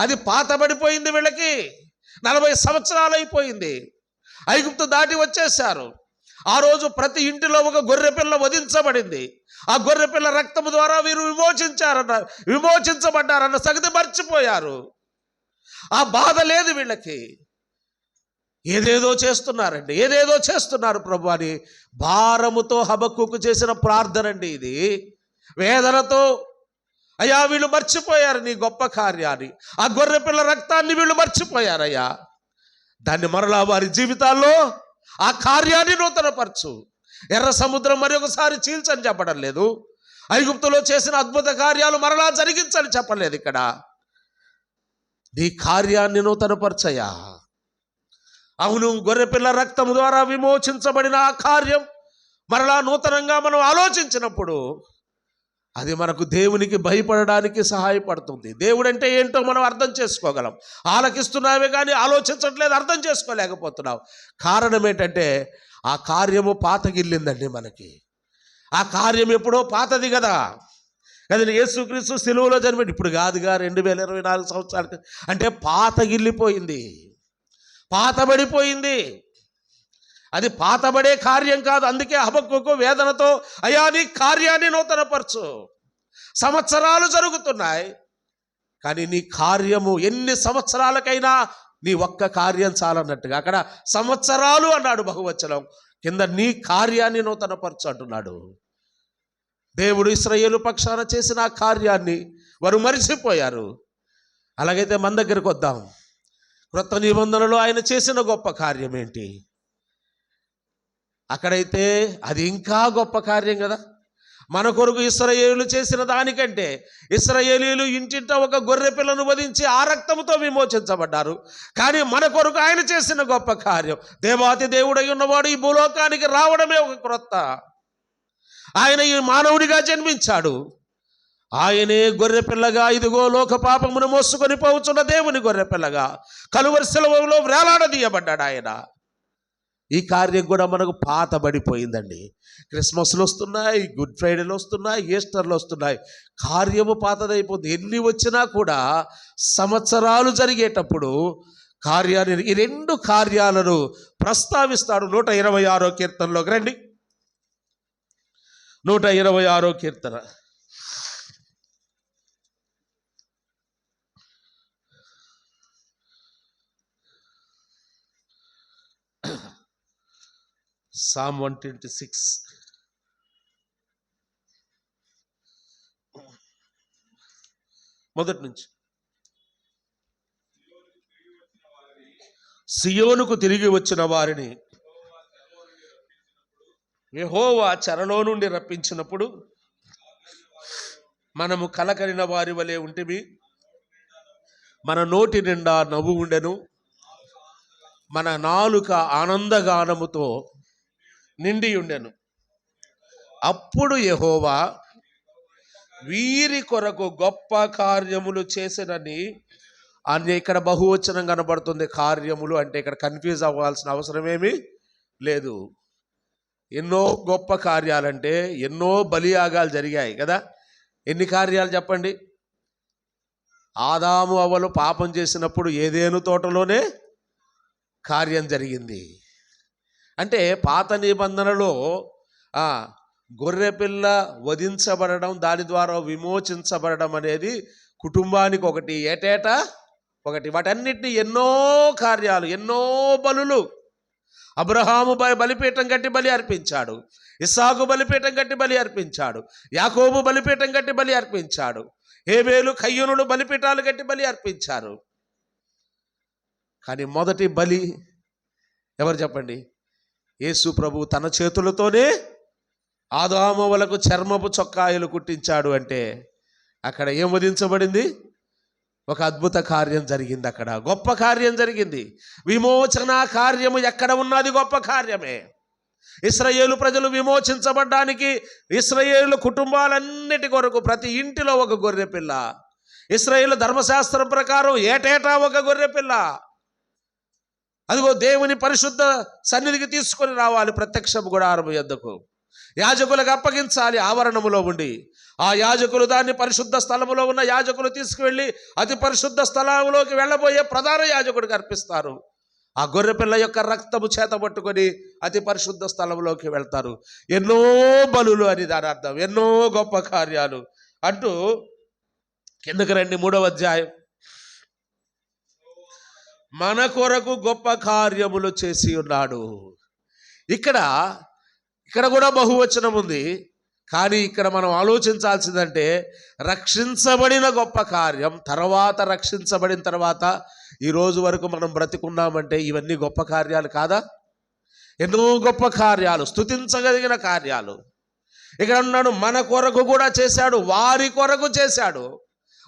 అది పాతబడిపోయింది. వీళ్ళకి 40 సంవత్సరాలు అయిపోయింది, ఐగుప్తు దాటి వచ్చేసారు. ఆ రోజు ప్రతి ఇంటిలో ఒక గొర్రెపిల్ల వధించబడింది. ఆ గొర్రెపిల్ల రక్తము ద్వారా వీరు విమోచించబడ్డారన్న సంగతి మర్చిపోయారు. ఆ బాధ లేదు వీళ్ళకి. ఏదేదో చేస్తున్నారండి, ఏదేదో చేస్తున్నారు ప్రభు అని భారముతో హబక్కుకు చేసిన ప్రార్థన అండి ఇది. వేదనతో, అయ్యా వీళ్ళు మర్చిపోయారు నీ గొప్ప కార్యాన్ని, ఆ గొర్రెపిల్ల రక్తాన్ని వీళ్ళు మర్చిపోయారయ్యా. దాన్ని మరలా వారి జీవితాల్లో ఆ కార్యాన్ని నూతనపరచు. ఎర్ర సముద్రం మరి ఒకసారి చీల్చని చెప్పడం లేదు, ఐగుప్తులో చేసిన అద్భుత కార్యాలు మరలా జరిగించని చెప్పలేదు. ఇక్కడ నీ కార్యాన్ని నూతనపరచయ్యా. అవును, గొర్రెపిల్ల రక్తం ద్వారా విమోచించబడిన ఆ కార్యం మరలా నూతనంగా మనం ఆలోచించినప్పుడు అది మనకు దేవునికి భయపడడానికి సహాయపడుతుంది. దేవుడు అంటే ఏంటో మనం అర్థం చేసుకోగలం. ఆలకిస్తున్నావే కానీ ఆలోచించట్లేదు, అర్థం చేసుకోలేకపోతున్నావు. కారణం ఏంటంటే ఆ కార్యము పాతగిల్లిందండి మనకి. ఆ కార్యం ఎప్పుడో పాతది కదా. కదండి, యేసుక్రీస్తు సిలువలో జన్మ ఇప్పుడు కాదుగా, 2024 సంవత్సరాలు అంటే పాతగిల్లిపోయింది, పాతబడిపోయింది. అది పాతబడే కార్యం కాదు. అందుకే హబక్కుకు వేదనతో, అయ్యా నీ కార్యాన్ని నూతనపరచు. సంవత్సరాలు జరుగుతున్నాయి, కానీ నీ కార్యము ఎన్ని సంవత్సరాలకైనా నీ ఒక్క కార్యం చాలన్నట్టుగా అక్కడ సంవత్సరాలు అన్నాడు బహువచనం కింద, నీ కార్యాన్ని నూతనపరచు అంటున్నాడు. దేవుడు ఇశ్రాయేలు పక్షాన చేసిన ఆ కార్యాన్ని వారు మరిచిపోయారు. అలాగైతే మన దగ్గరకు వద్దాం. క్రొత్త నిబంధనలో ఆయన చేసిన గొప్ప కార్యం ఏంటి? అక్కడైతే అది ఇంకా గొప్ప కార్యం కదా. మన కొరకు ఇశ్రాయేలు చేసిన దానికంటే ఇశ్రాయేలీలు ఇంటింట ఒక గొర్రె పిల్లను వధించి ఆ రక్తముతో విమోచించబడ్డారు. కానీ మన కొరకు ఆయన చేసిన గొప్ప కార్యం, దేవాతి దేవుడై ఉన్నవాడు ఈ భూలోకానికి రావడమే ఒక క్రొత్త. ఆయన ఈ మానవుడిగా జన్మించాడు. ఆయనే గొర్రెపిల్లగా, ఇదిగో లోక పాపమును మోసుకొని పోవచ్చున్న దేవుని గొర్రెపిల్లగా కలువరి శిలువలో వేలాడదీయబడ్డాడు ఆయన. ఈ కార్యం కూడా మనకు పాతబడిపోయిందండి. క్రిస్మస్లు వస్తున్నాయి, గుడ్ ఫ్రైడేలు వస్తున్నాయి, ఈస్టర్లు వస్తున్నాయి, కార్యము పాతదైపోతుంది. ఎన్ని వచ్చినా కూడా సంవత్సరాలు జరిగేటప్పుడు కార్యాన్ని, ఈ రెండు కార్యాలను ప్రస్తావిస్తాడు. 126వ కీర్తనలోకి రండి. 126వ కీర్తన. Psalm 126. మొదటి నుంచి. సియోనుకు తిరిగి వచ్చిన వారిని యెహోవా చెరలో నుండి రప్పించినప్పుడు మనము కలకలిన వారి వలె ఉంటిమి. మన నోటి నిండా నవ్వు ఉండెను, మన నాలుక ఆనందగానముతో నిండి ఉండెను. అప్పుడు యెహోవా వీరి కొరకు గొప్ప కార్యములు చేసినని. అని ఇక్కడ బహువచనం కనబడుతుంది. కార్యములు అంటే ఇక్కడ కన్ఫ్యూజ్ అవ్వాల్సిన అవసరం ఏమీ లేదు. ఎన్నో గొప్ప కార్యాలంటే ఎన్నో బలియాగాలు జరిగాయి కదా. ఎన్ని కార్యాలు చెప్పండి? ఆదాము అవ్వలు పాపం చేసినప్పుడు ఏదేను తోటలోనే కార్యం జరిగింది. అంటే పాత నిబంధనలో గొర్రెపిల్ల వధించబడడం, దాని ద్వారా విమోచించబడడం అనేది కుటుంబానికి ఒకటి, ఏటేటా ఒకటి. వాటన్నిటిని ఎన్నో కార్యాలు, ఎన్నో బలులు. అబ్రహాము బలిపీఠం కట్టి బలి అర్పించాడు, ఇస్సాకు బలిపీఠం కట్టి బలి అర్పించాడు, యాకోబు బలిపీఠం కట్టి బలి అర్పించాడు, హేబేలు కయ్యూనుడు బలిపీఠాలు కట్టి బలి అర్పించారు. కానీ మొదటి బలి ఎవరు చెప్పండి? యేసు ప్రభు తన చేతులతోనే ఆదాములకు చర్మపు చొక్కాయలు కుట్టించాడు. అంటే అక్కడ ఏం వధించబడింది? ఒక అద్భుత కార్యం జరిగింది. అక్కడ గొప్ప కార్యం జరిగింది. విమోచన కార్యము ఎక్కడ ఉన్నది? గొప్ప కార్యమే. ఇశ్రాయేలు ప్రజలు విమోచించబడ్డానికి ఇశ్రాయేలు కుటుంబాలన్నిటి కొరకు ప్రతి ఇంటిలో ఒక గొర్రె పిల్ల. ఇశ్రాయేలు ధర్మశాస్త్రం ప్రకారం ఏటేటా ఒక గొర్రె పిల్ల. అదిగో దేవుని పరిశుద్ధ సన్నిధికి తీసుకొని రావాలి, ప్రత్యక్ష గుడారము యొద్దకు యాజకులకు అప్పగించాలి ఆవరణములో ఉండి. ఆ యాజకులు దాన్ని పరిశుద్ధ స్థలములో ఉన్న యాజకులు తీసుకువెళ్ళి అతి పరిశుద్ధ స్థలంలోకి వెళ్ళబోయే ప్రధాన యాజకుడికి అర్పిస్తారు. ఆ గొర్రెపిల్ల యొక్క రక్తము చేత పట్టుకొని అతి పరిశుద్ధ స్థలంలోకి వెళ్తారు. ఎన్నో బలులు అని దాని అర్థం, ఎన్నో గొప్ప కార్యాలు అంటూ కిందకి రండి. 3వ అధ్యాయం. మన కొరకు గొప్ప కార్యములు చేసి ఉన్నాడు. ఇక్కడ కూడా బహువచనం ఉంది. కానీ ఇక్కడ మనం ఆలోచించాల్సిందంటే రక్షించబడిన గొప్ప కార్యం, తర్వాత రక్షించబడిన తర్వాత ఈ రోజు వరకు మనం బ్రతికున్నామంటే ఇవన్నీ గొప్ప కార్యాలు కాదా? ఎన్నో గొప్ప కార్యాలు, స్తుతించగలిగిన కార్యాలు. ఇక్కడ ఉన్నాడు, మన కొరకు కూడా చేశాడు, వారి కొరకు చేశాడు,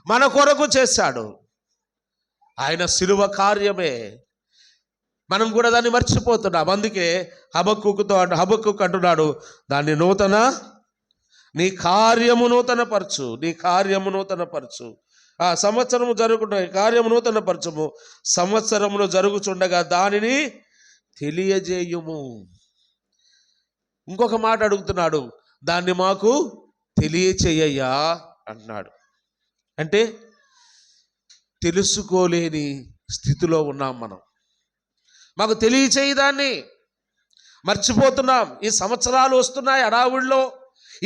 మన కొరకు చేశాడు. ఆయన శిలువ కార్యమే. మనం కూడా దాన్ని మర్చిపోతున్నాం. అందుకే హబక్కూకు అంటున్నాడు, దాన్ని నీ కార్యము నూతనపరచు, నీ కార్యము నూతనపరచు. ఆ సంవత్సరము జరుగుతుండగా కార్యము నూతనపరచము, సంవత్సరములు జరుగుచుండగా దానిని తెలియజేయుము. ఇంకొక మాట అడుగుతున్నాడు, దాన్ని మాకు తెలియచేయ్యా అంటున్నాడు. అంటే తెలుసుకోలేని స్థితిలో ఉన్నాం మనం. మాకు తెలియచేయి, దాన్ని మర్చిపోతున్నాం. ఈ సంవత్సరాలు వస్తున్నాయి హడావుడిలో,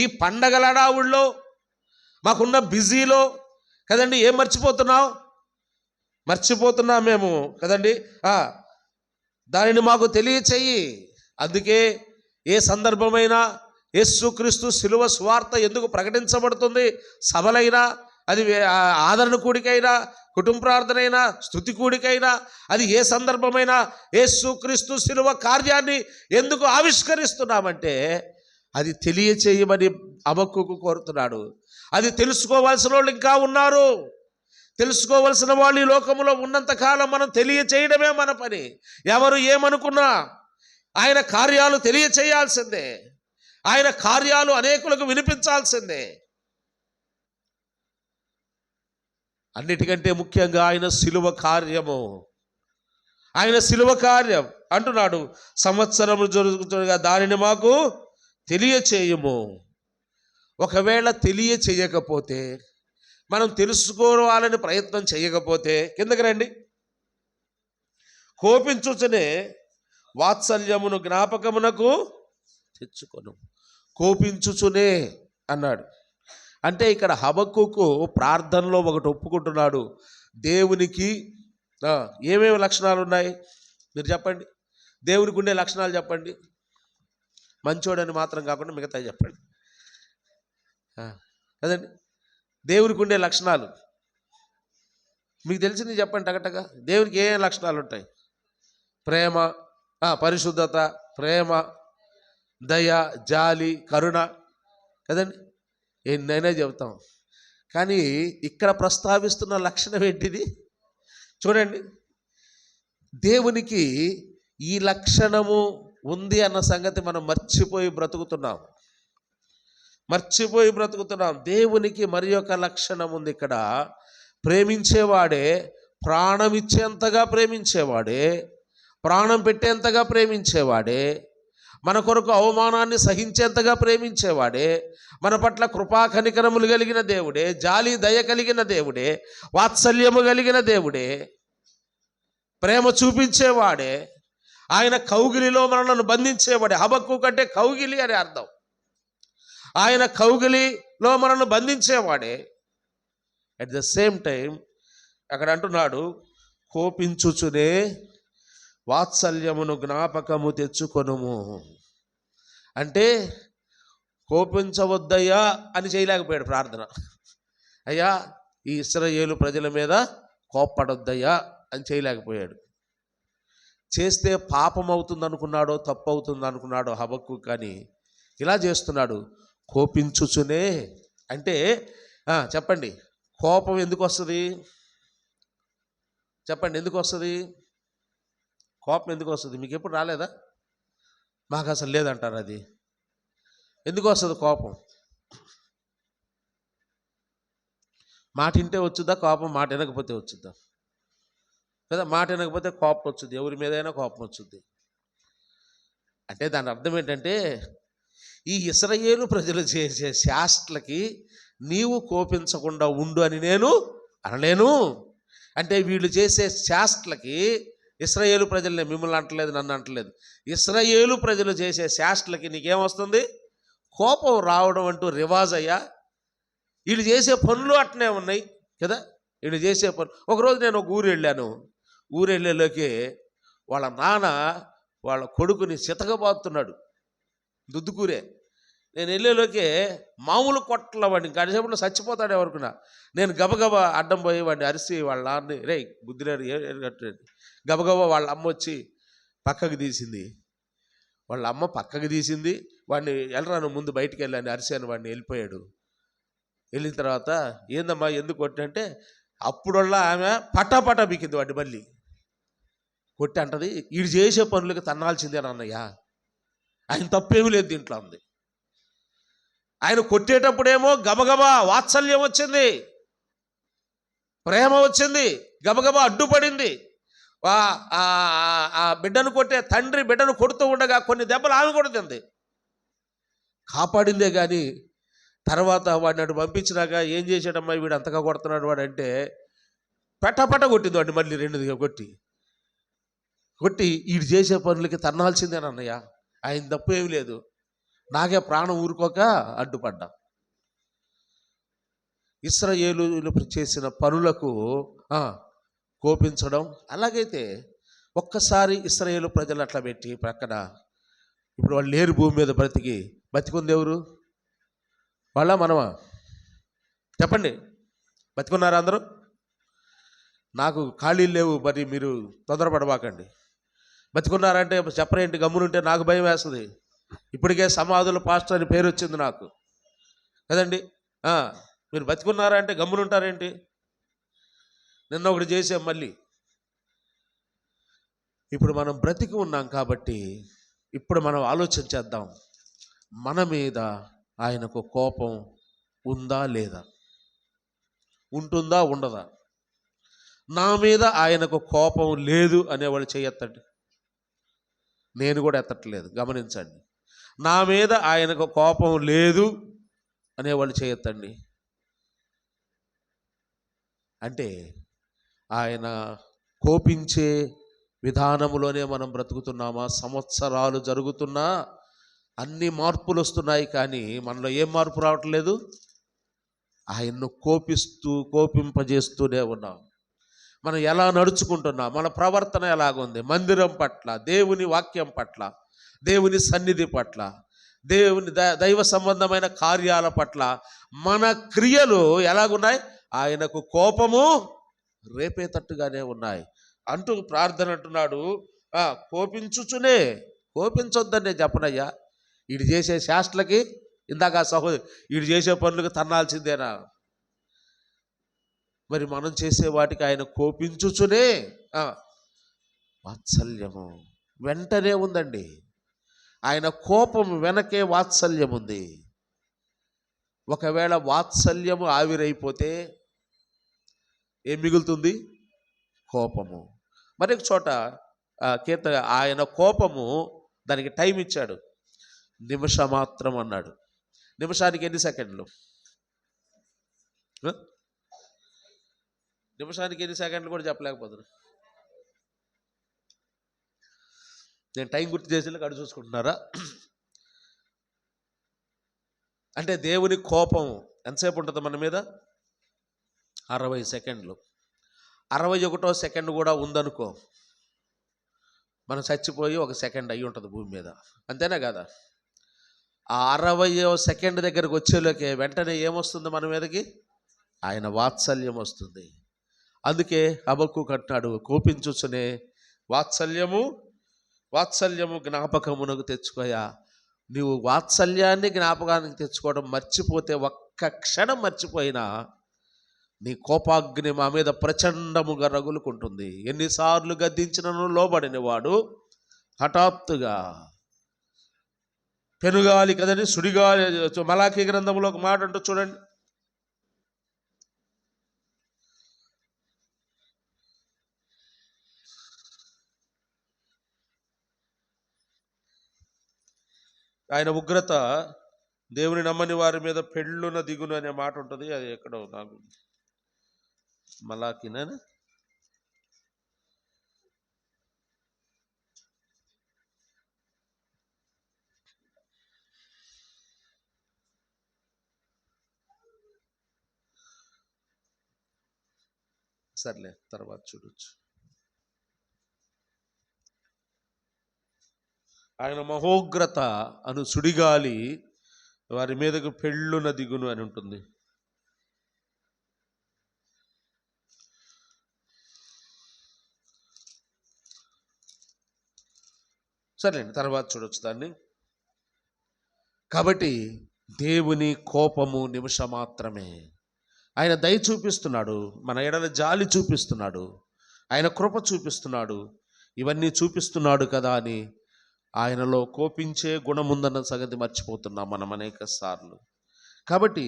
ఈ పండగల హడావుడిలో, మాకున్న బిజీలో కదండి. ఏం మర్చిపోతున్నాం మేము కదండి. దానిని మాకు తెలియచేయి. అందుకే ఏ సందర్భమైనా యేసుక్రీస్తు శిలువ సువార్త ఎందుకు ప్రకటించబడుతుంది? సభలైనా, అది ఆదరణ కూడికైనా, కుటుంబ ప్రార్థనైనా, స్తుతి కూడికైనా, అది ఏ సందర్భమైనా యేసుక్రీస్తు శిలువ కార్యాన్ని ఎందుకు ఆవిష్కరిస్తున్నామంటే అది తెలియచేయమని హబక్కూకు కోరుతున్నాడు. అది తెలుసుకోవాల్సిన వాళ్ళు ఇంకా ఉన్నారు. తెలుసుకోవలసిన వాళ్ళు ఈ లోకంలో ఉన్నంతకాలం మనం తెలియచేయడమే మన పని. ఎవరు ఏమనుకున్నా ఆయన కార్యాలు తెలియచేయాల్సిందే, ఆయన కార్యాలు అనేకులకు వినిపించాల్సిందే. అన్నిటికంటే ముఖ్యంగా ఆయన శిలువ కార్యము, ఆయన శిలువ కార్యం. అంటున్నాడు, సంవత్సరము జరుగుతుండగా దానిని మాకు తెలియచేయము. ఒకవేళ తెలియచేయకపోతే, మనం తెలుసుకోవాలని ప్రయత్నం చేయకపోతే, కిందకి రండి. కోపించుచునే వాత్సల్యమును జ్ఞాపకమునకు తెచ్చుకొను. కోపించుచునే అన్నాడు అంటే ఇక్కడ హబక్కూకు ప్రార్థనలో ఒకటి ఒప్పుకుంటున్నాడు. దేవునికి ఏమేమి లక్షణాలు ఉన్నాయి మీరు చెప్పండి. దేవునికి ఉండే లక్షణాలు చెప్పండి. మంచోడని మాత్రం కాకుండా మిగతా చెప్పండి. కదండి, దేవునికి ఉండే లక్షణాలు మీకు తెలిసింది చెప్పండి టగటగా. దేవునికి ఏ లక్షణాలు ఉంటాయి? ప్రేమ, పరిశుద్ధత, ప్రేమ, దయ, జాలి, కరుణ, కదండి, ఎన్నైనా చెబుతాం. కానీ ఇక్కడ ప్రస్తావిస్తున్న లక్షణం ఏంటిది చూడండి. దేవునికి ఈ లక్షణము ఉంది అన్న సంగతి మనం మర్చిపోయి బ్రతుకుతున్నాం. దేవునికి మరి ఒక లక్షణం ఉంది ఇక్కడ. ప్రేమించేవాడే, ప్రాణం ఇచ్చేంతగా ప్రేమించేవాడే, ప్రాణం పెట్టేంతగా ప్రేమించేవాడే, మన కొరకు అవమానాన్ని సహించేంతగా ప్రేమించేవాడే, మన పట్ల కృపా కనికరములు కలిగిన దేవుడే, జాలి దయ కలిగిన దేవుడే, వాత్సల్యము కలిగిన దేవుడే, ప్రేమ చూపించేవాడే, ఆయన కౌగిలిలో మనల్ని బంధించేవాడే. హబక్కూ కంటే కౌగిలి అని అర్థం. ఆయన కౌగిలిలో మనల్ని బంధించేవాడే. అట్ ద సేమ్ టైం అక్కడ అంటున్నాడు, కోపించుచునే వాత్సల్యమును జ్ఞాపకము తెచ్చుకొనుము. అంటే కోపించవద్దయ్యా అని చేయలేకపోయాడు ప్రార్థన. అయ్యా ఈ ఇశ్రాయేలు ప్రజల మీద కోప్పడొద్దయ్యా అని చేయలేకపోయాడు. చేస్తే పాపం అవుతుంది అనుకున్నాడో, తప్పు అవుతుంది అనుకున్నాడో హబక్కూ. కానీ ఇలా చేస్తున్నాడు, కోపించుచునే. అంటే చెప్పండి, కోపం ఎందుకు వస్తుంది చెప్పండి? ఎందుకు వస్తుంది కోపం? ఎందుకు వస్తుంది? మీకు ఎప్పుడు రాలేదా? మాకు అసలు లేదంటారు. అది ఎందుకు వస్తుంది కోపం? మాట వింటే వచ్చుద్దా కోపం? మాట వినకపోతే వచ్చుద్దా? కదా, మాట వినకపోతే కోపం వచ్చుద్ది. ఎవరి మీదైనా కోపం వచ్చుద్ది. అంటే దాని అర్థం ఏంటంటే, ఈ ఇశ్రాయేలు ప్రజలు చేసే శాస్త్రలకి నీవు కోపించకుండా ఉండు అని నేను అనలేను. అంటే వీళ్ళు చేసే శాస్త్రలకి, ఇశ్రాయేలు ప్రజల్ని, మిమ్మల్ని అంటలేదు, నన్ను అంటలేదు, ఇశ్రాయేలు ప్రజలు చేసే శాస్త్రలకి నీకేమొస్తుంది? కోపం రావడం అంటూ రివాజ్ అయ్యా. వీళ్ళు చేసే పనులు అట్నే ఉన్నాయి కదా. వీళ్ళు చేసే పనులు. ఒకరోజు నేను ఒక ఊరు వెళ్ళేలోకి వాళ్ళ నాన్న వాళ్ళ కొడుకుని చితకబాతున్నాడు, దుద్దుకూరే. నేను వెళ్ళేలోకి మామూలు కొట్టల వాడిని గడిసేపట్లో చచ్చిపోతాడు ఎవరుకున్నా. నేను గబగబా అడ్డం పోయి వాడిని అరిసి వాళ్ళ నాన్నని, రే బుద్ధిలేరు కట్టండి. గబగబా వాళ్ళ అమ్మ వచ్చి పక్కకు తీసింది. వాళ్ళ అమ్మ పక్కకు తీసింది. వాడిని వెళ్ళరాను ముందు బయటికి వెళ్ళాను, అరిసాను. వాడిని వెళ్ళిపోయాడు. వెళ్ళిన తర్వాత ఏందమ్మా ఎందుకు కొట్టంటే, అప్పుడల్లా ఆమె పటాపటా బీకింది వాడిని. మళ్ళీ కొట్టి అంటది, వీడు చేసే పనులకి తన్నాల్సిందే అన్నయ్య, ఆయన తప్పేమీ లేదు దీంట్లో ఉంది. ఆయన కొట్టేటప్పుడేమో గబగబా వాత్సల్యం వచ్చింది, ప్రేమ వచ్చింది, గబగబా అడ్డుపడింది. ఆ బిడ్డను కొట్టే తండ్రి బిడ్డను కొడుతూ ఉండగా కొన్ని దెబ్బలు ఆమె కొడుతుంది, కాపాడిందే. కానీ తర్వాత వాడిని అటు పంపించినాక ఏం చేశాడమ్మా వీడు అంతగా కొడుతున్నాడు వాడు అంటే, పెట్టపట్ట కొట్టింది వాడిని. మళ్ళీ 2 కొట్టి వీడు చేసే పనులకి తన్నాల్సిందేనన్నయ్య, ఆయన తప్పు ఏమి లేదు, నాకే ప్రాణం ఊరుకోక అడ్డుపడ్డా. ఇశ్రాయేలు చేసిన పనులకు కోపించడం. అలాగైతే ఒక్కసారి ఇశ్రాయేలు ప్రజలు అట్లా పెట్టి ప్రక్కన, ఇప్పుడు వాళ్ళు లేరు భూమి మీద, బతికుంది ఎవరు? వాళ్ళ మనమా? చెప్పండి, బతికున్నారా అందరూ? నాకు ఖాళీలు లేవు, మరి మీరు తొందరపడబాకండి. బతికున్నారంటే చెప్పరేంటి? గమ్మునుంటే నాకు భయం వేస్తుంది. ఇప్పటికే సమాధుల పాస్టర్ అని పేరు వచ్చింది నాకు కదండి. మీరు బతికున్నారా అంటే గమ్మునుంటారేంటి? నిన్న ఒకటి చేసాం. మళ్ళీ ఇప్పుడు మనం బ్రతికి ఉన్నాం కాబట్టి ఇప్పుడు మనం ఆలోచన చేద్దాం, మన మీద ఆయనకు కోపం ఉందా లేదా? ఉంటుందా ఉండదా? నా మీద ఆయనకు కోపం లేదు అనేవాళ్ళు చేయొద్దండి. నేను కూడా ఎత్తట్లేదు. గమనించండి. నా మీద ఆయనకు కోపం లేదు అనేవాళ్ళు చేయొద్దండి. అంటే ఆయన కోపించే విధానంలోనే మనం బ్రతుకుతున్నామా? సంవత్సరాలు జరుగుతున్నా అన్ని మార్పులు వస్తున్నాయి, కానీ మనలో ఏం మార్పు రావట్లేదు? ఆయన్ను కోపింపజేస్తూనే ఉన్నాం. మనం ఎలా నడుచుకుంటున్నాం, మన ప్రవర్తన ఎలాగుంది, మందిరం పట్ల, దేవుని వాక్యం పట్ల, దేవుని సన్నిధి పట్ల, దేవుని దైవ సంబంధమైన కార్యాల పట్ల మన క్రియలు ఎలాగున్నాయి? ఆయనకు కోపము రేపేటట్టుగానే ఉన్నాయి అంటూ ప్రార్థన అంటున్నాడు. కోపించుచునే, కోపించొద్దని నేను చెప్పనయ్యా. వీడు చేసే శాస్త్రలకి, ఇందాక సహోదరి వీడు చేసే పనులకు తన్నాల్సిందేనా? మరి మనం చేసే వాటికి ఆయన కోపించుచునే వాత్సల్యము వెంటనే ఉందండి. ఆయన కోపం వెనకే వాత్సల్యం ఉంది. ఒకవేళ వాత్సల్యము ఆవిరైపోతే ఏం మిగులుతుంది? కోపము. మరొక చోట కీర్తన ఆయన కోపము దానికి టైం ఇచ్చాడు. నిమిషమాత్రం అన్నాడు. నిమిషానికి ఎన్ని సెకండ్లు? నిమిషానికి ఎన్ని సెకండ్లు కూడా చెప్పలేకపోతున్నా. నేను టైం గుర్తు చేసేలా అడు చూసుకుంటున్నారా? అంటే దేవుని కోపం ఎంతసేపు ఉంటుంది మన మీద? 60 సెకండ్లు. 61వ సెకండ్ కూడా ఉందనుకో, మనం చచ్చిపోయి 1 సెకండ్ అయ్యి ఉంటుంది భూమి మీద, అంతేనా కదా? ఆ 60వ సెకండ్ దగ్గరకు వచ్చేలోకే వెంటనే ఏమొస్తుంది మన మీదకి? ఆయన వాత్సల్యం వస్తుంది. అందుకే హబక్కూకు అంటున్నాడు, కోపించుచునే వాత్సల్యము జ్ఞాపకమునకు తెచ్చుకోయా. నీవు వాత్సల్యాన్ని జ్ఞాపకానికి తెచ్చుకోవడం మర్చిపోతే, ఒక్క క్షణం మర్చిపోయినా నీ కోపాగ్ని మా మీద ప్రచండముగా రగులుకుంటుంది. ఎన్నిసార్లు గద్దించినను లోబడిన వాడు హఠాత్తుగా పెనుగాలి కదని సుడిగాలి. మలాకీ గ్రంథంలో ఒక మాట అంటూ చూడండి. ఆయన ఉగ్రత దేవుని నమ్మని వారి మీద పెళ్ళున దిగును అనే మాట ఉంటుంది. అది ఎక్కడో నాకు మలాకీనా సర్లే, తర్వాత చూడొచ్చు. ఆయన మహోగ్రత అను సుడిగాలి వారి మీదకు పెళ్ళున దిగును అని ఉంటుంది. సరేండి, తర్వాత చూడొచ్చు దాన్ని. కాబట్టి దేవుని కోపము నిమిషం మాత్రమే. ఆయన దయ చూపిస్తున్నాడు, మన ఎడల జాలి చూపిస్తున్నాడు, ఆయన కృప చూపిస్తున్నాడు, ఇవన్నీ చూపిస్తున్నాడు కదా అని ఆయనలో కోపించే గుణముందన్న సంగతి మర్చిపోతున్నాం మనం అనేక సార్లు. కాబట్టి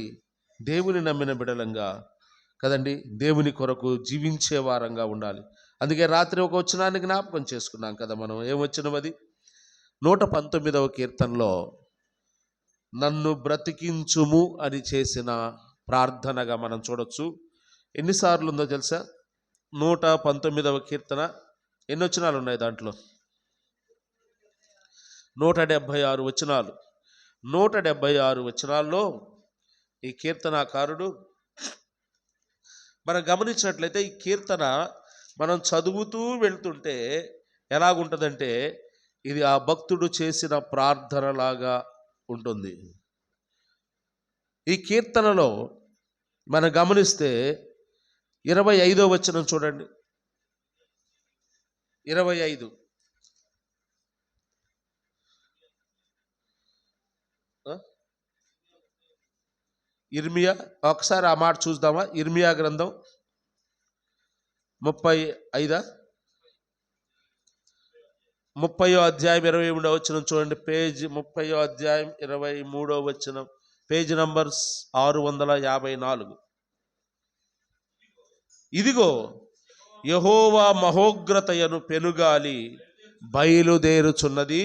దేవుని నమ్మిన బిడలంగా కదండి, దేవుని కొరకు జీవించే వారంగా ఉండాలి. అందుకే రాత్రి ఒక వచనాన్ని జ్ఞాపకం చేసుకున్నాం కదా మనం. ఏమొచ్చినది? అది 119వ కీర్తనలో నన్ను బ్రతికించుము అని చేసిన ప్రార్థనగా మనం చూడొచ్చు. ఎన్నిసార్లు ఉందో తెలుసా? 119వ కీర్తన ఎన్ని వచనాలు ఉన్నాయి దాంట్లో? 176 వచనాలు. 176 వచనాల్లో ఈ కీర్తనాకారుడు, మనం గమనించినట్లయితే ఈ కీర్తన మనం చదువుతూ వెళ్తుంటే ఎలాగుంటుందంటే, ఇది ఆ భక్తుడు చేసిన ప్రార్థనలాగా ఉంటుంది. ఈ కీర్తనలో మనం గమనిస్తే 25వ వచనం చూడండి. 25 ఇర్మియా, ఒకసారి ఆ మాట చూద్దామా? ఇర్మియా గ్రంథం 30వ అధ్యాయం 23వ వచనం చూడండి. పేజ్ 30వ అధ్యాయం 23వ వచనం, పేజ్ నంబర్ 654. ఇదిగో యెహోవా మహోగ్రతయను పెనుగాలి బయలుదేరుచున్నది,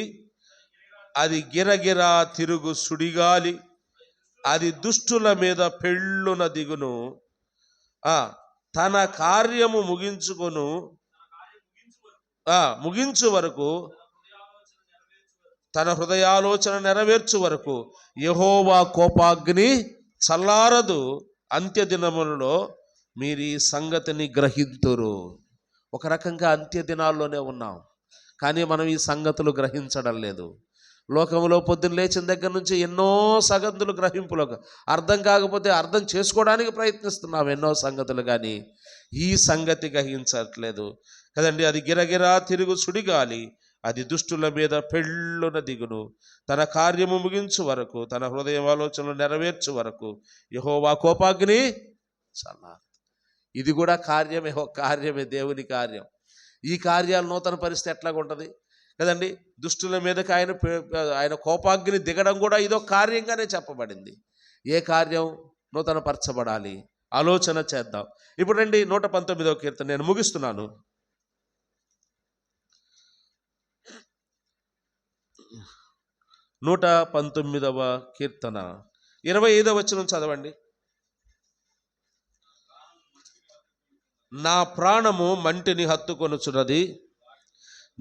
అది గిరగిరా తిరుగు సుడిగాలి, అది దుష్టుల మీద పెళ్ళున దిగును, తన కార్యము ముగించు వరకు, తన హృదయాలోచన నెరవేర్చు వరకు యెహోవా కోపాగ్ని చల్లారదు. అంత్యదినములలో మీరు ఈ సంగతిని గ్రహింతురు. ఒక రకంగా అంత్యదినాల్లోనే ఉన్నాం, కానీ మనం ఈ సంగతులు గ్రహించడం లేదు. లోకంలో పొద్దున్న లేచిన దగ్గర నుంచి ఎన్నో సంగతులు గ్రహింపులకు అర్థం కాకపోతే అర్థం చేసుకోవడానికి ప్రయత్నిస్తున్నాం ఎన్నో సంగతులు, కానీ ఈ సంగతి గ్రహించట్లేదు కదండి. అది గిరగిరా తిరుగు సుడిగాలి, అది దుష్టుల మీద పెళ్ళున దిగును, తన కార్యము ముగించు వరకు, తన హృదయ ఆలోచనలు నెరవేర్చు వరకు యెహోవా కోపాగ్ని చల్లారదు. ఇది కూడా కార్యమే, దేవుని కార్యం. ఈ కార్యాలు నూతన పరిస్థితి ఎట్లాగా ఉంటుంది కదండి. దుష్టుల మీదకి ఆయన కోపాగ్ని దిగడం కూడా ఇదో కార్యంగానే చెప్పబడింది. ఏ కార్యం నూతన పరచబడాలి, ఆలోచన చేద్దాం. ఇప్పుడు రండి 119వ కీర్తన, నేను ముగిస్తున్నాను. 119వ కీర్తన 25వ వచనం చదవండి. నా ప్రాణము మంటిని హత్తుకొనుచున్నది,